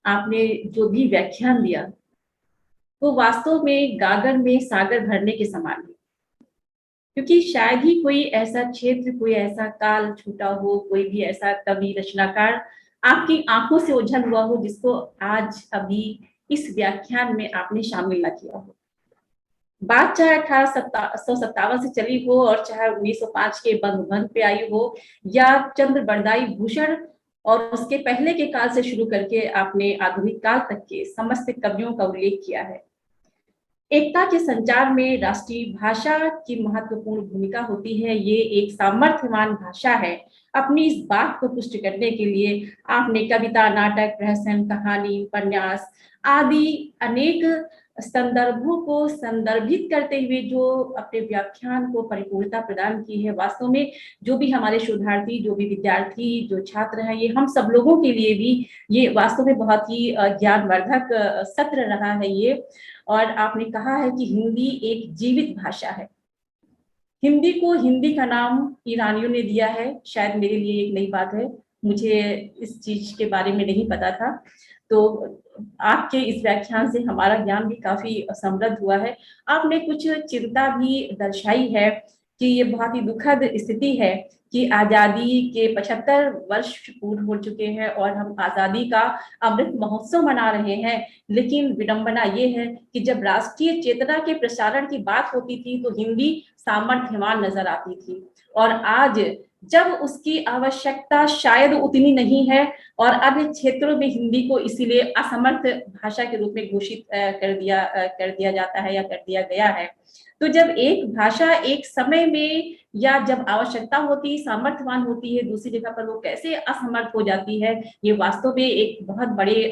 आपने जो भी व्याख्यान दिया वो वास्तव में गागर में सागर भरने के समान है, क्योंकि शायद ही कोई ऐसा क्षेत्र, कोई ऐसा काल छूटा हो, कोई भी ऐसा कवि रचनाकार आपकी आंखों से ओझल हुआ हो जिसको आज अभी इस व्याख्यान में आपने शामिल न किया हो। बात चाहे 1857 से चली हो और चाहे 1905 के बंगभंग पे आई हो या चंद्र बरदाई भूषण और उसके पहले के काल से शुरू करके आपने आधुनिक काल तक के समस्त कवियों का उल्लेख किया है। एकता के संचार में राष्ट्रीय भाषा की महत्वपूर्ण भूमिका होती है। ये एक सामर्थ्यवान भाषा है। अपनी इस बात को पुष्ट करने के लिए आपने कविता, नाटक, प्रहसन, कहानी, उपन्यास आदि अनेक संदर्भों को संदर्भित करते हुए जो अपने व्याख्यान को परिपूर्णता प्रदान की है। वास्तव में जो भी हमारे शोधार्थी, जो भी विद्यार्थी, जो छात्र हैं, ये हम सब लोगों के लिए भी ये वास्तव में बहुत ही ज्ञानवर्धक सत्र रहा है ये। और आपने कहा है कि हिंदी एक जीवित भाषा है। हिंदी को हिंदी का नाम ईरानियों ने दिया है, शायद मेरे लिए एक नई बात है, मुझे इस चीज के बारे में नहीं पता था। तो आपके इस व्याख्यान से हमारा ज्ञान भी काफी समृद्ध हुआ है। आपने कुछ चिंता भी दर्शाई है कि ये बहुत ही दुखद स्थिति है कि आजादी के 75 वर्ष पूर्ण हो चुके हैं और हम आजादी का अमृत महोत्सव मना रहे हैं। लेकिन विडंबना ये है कि जब राष्ट्रीय चेतना के प्रसारण की बात होती थी तो हिंदी सामर्थ्यवान नजर आती थी, और आज जब उसकी आवश्यकता शायद उतनी नहीं है और अन्य क्षेत्रों में हिंदी को इसीलिए असमर्थ भाषा के रूप में घोषित कर दिया जाता है या कर दिया गया है। तो जब एक भाषा एक समय में या जब आवश्यकता होती सामर्थ्यवान होती है, दूसरी जगह पर वो कैसे असमर्थ हो जाती है, ये वास्तव में एक बहुत बड़े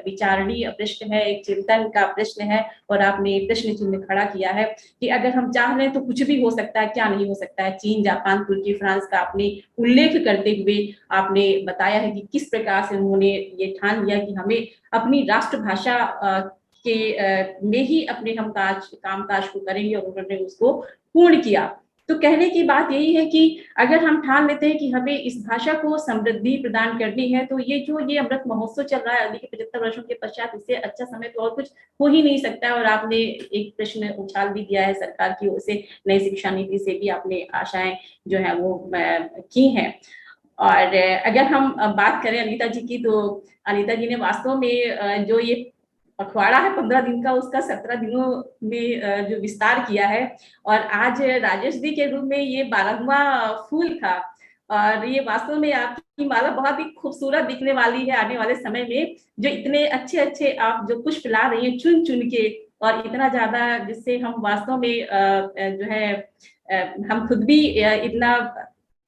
विचारणीय प्रश्न है, एक चिंतन का प्रश्न है। और आपने प्रश्न चिन्ह खड़ा किया है कि अगर हम चाह लें तो कुछ भी हो सकता है, क्या नहीं हो सकता है। चीन, जापान, तुर्की, फ्रांस का आपने उल्लेख करते हुए आपने बताया है कि किस प्रकार से उन्होंने ये ठान लिया कि हमें अपनी राष्ट्रभाषा में ही अपने हम कामकाज को करेंगे, और उन्होंने उसको पूर्ण किया। तो कहने की बात यही है कि अगर हम ठान लेते हैं कि हमें इस भाषा को समृद्धि प्रदान करनी है, तो ये अमृत महोत्सव चल रहा है आजादी के 75 वर्षों के पश्चात, इससे अच्छा समय तो और कुछ हो ही नहीं सकता है। और आपने एक प्रश्न उछाल भी दिया है सरकार की ओर से, नई शिक्षा नीति से भी आपने आशाएं जो है वो की हैं। और अगर हम बात करें अनीता जी की, तो अनीता जी ने वास्तव में जो ये पखवाड़ा है 15 दिन का, उसका 17 दिनों में जो विस्तार किया है। और आज राजेश दी के रूप में ये 12वां फूल था, और ये वास्तव में आपकी माला बहुत ही खूबसूरत दिखने वाली है आने वाले समय में। जो इतने अच्छे अच्छे आप जो पुष्प ला रही हैं चुन चुन के, और इतना ज्यादा, जिससे हम वास्तव में जो है हम खुद भी इतना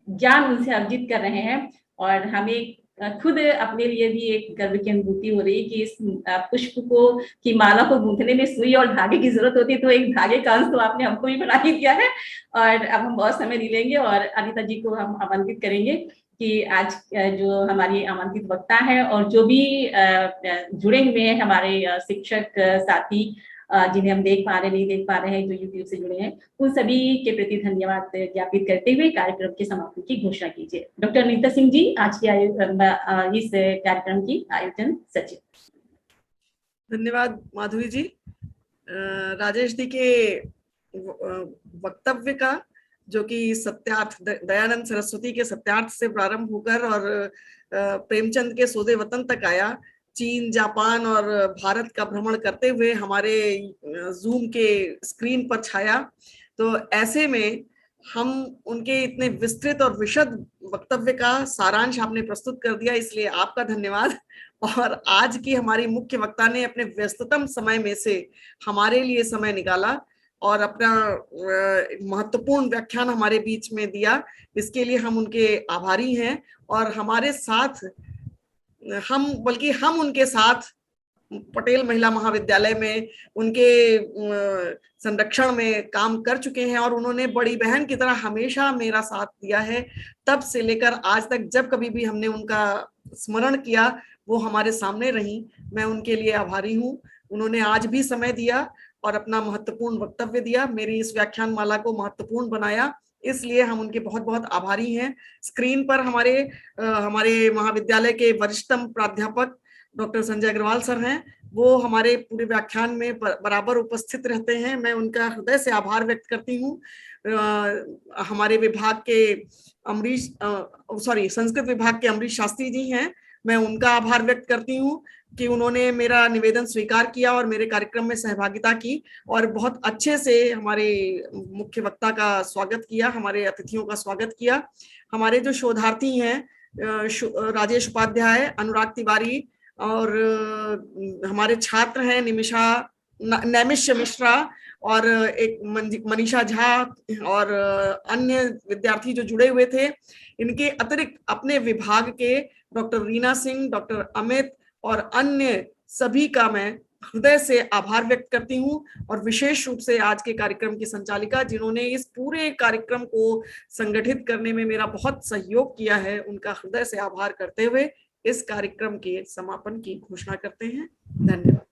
ज्ञान उनसे अर्जित कर रहे हैं। और हमें खुद अपने लिए भी एक गर्व की अनुभूति हो रही है कि इस पुष्प को की माला को गूंथने में सुई और धागे की जरूरत होती है, तो एक धागे का अंश तो आपने हमको भी बना ही दिया है। और अब हम बहुत समय नहीं लेंगे और अनीता जी को हम आमंत्रित करेंगे कि आज जो हमारी आमंत्रित वक्ता है और जो भी जुड़े हुए हैं हमारे शिक्षक साथी, जिन्हें हम देख पा रहे नहीं देख पा रहे हैं, जो यूट्यूब से जुड़े हैं, उन सभी के प्रति धन्यवाद ज्ञापित करते हुए कार्यक्रम के समापन की घोषणा कीजिए। डॉक्टर अनीता सिंह जी, आज की इस कार्यक्रम की आयोजन सचिव। धन्यवाद माधुरी जी। राजेश जी के वक्तव्य का, जो कि सत्यार्थ, दयानंद सरस्वती के सत्यार्थ से प्रारंभ होकर और प्रेमचंद के सौदे वतन तक आया, चीन, जापान और भारत का भ्रमण करते हुए हमारे जूम के स्क्रीन पर छाया। तो ऐसे में हम उनके इतने विस्तृत और विशद वक्तव्य का सारांश आपने प्रस्तुत कर दिया, इसलिए आपका धन्यवाद। और आज की हमारी मुख्य वक्ता ने अपने व्यस्ततम समय में से हमारे लिए समय निकाला और अपना महत्वपूर्ण व्याख्यान हमारे बीच में दिया, इसके लिए हम उनके आभारी हैं। और हमारे साथ हम उनके साथ पटेल महिला महाविद्यालय में उनके संरक्षण में काम कर चुके हैं और उन्होंने बड़ी बहन की तरह हमेशा मेरा साथ दिया है। तब से लेकर आज तक जब कभी भी हमने उनका स्मरण किया वो हमारे सामने रही। मैं उनके लिए आभारी हूँ। उन्होंने आज भी समय दिया और अपना महत्वपूर्ण वक्तव्य दिया, मेरी इस व्याख्यान माला को महत्वपूर्ण बनाया, इसलिए हम उनके बहुत बहुत आभारी हैं। स्क्रीन पर हमारे महाविद्यालय के वरिष्ठतम प्राध्यापक डॉक्टर संजय अग्रवाल सर हैं, वो हमारे पूरे व्याख्यान में बराबर उपस्थित रहते हैं। मैं उनका हृदय से आभार व्यक्त करती हूँ। हमारे विभाग के संस्कृत विभाग के अमरीश शास्त्री जी हैं, मैं उनका आभार व्यक्त करती हूँ कि उन्होंने मेरा निवेदन स्वीकार किया और मेरे कार्यक्रम में सहभागिता की और बहुत अच्छे से हमारे मुख्य वक्ता का स्वागत किया, हमारे अतिथियों का स्वागत किया। हमारे जो शोधार्थी हैं राजेश उपाध्याय, अनुराग तिवारी और हमारे छात्र हैं नैमिष मिश्रा और एक मनीषा झा और अन्य विद्यार्थी जो जुड़े हुए थे, इनके अतिरिक्त अपने विभाग के डॉक्टर रीना सिंह, डॉक्टर अमित और अन्य सभी का मैं हृदय से आभार व्यक्त करती हूँ। और विशेष रूप से आज के कार्यक्रम की संचालिका, जिन्होंने इस पूरे कार्यक्रम को संगठित करने में मेरा बहुत सहयोग किया है, उनका हृदय से आभार करते हुए इस कार्यक्रम के समापन की घोषणा करते हैं। धन्यवाद।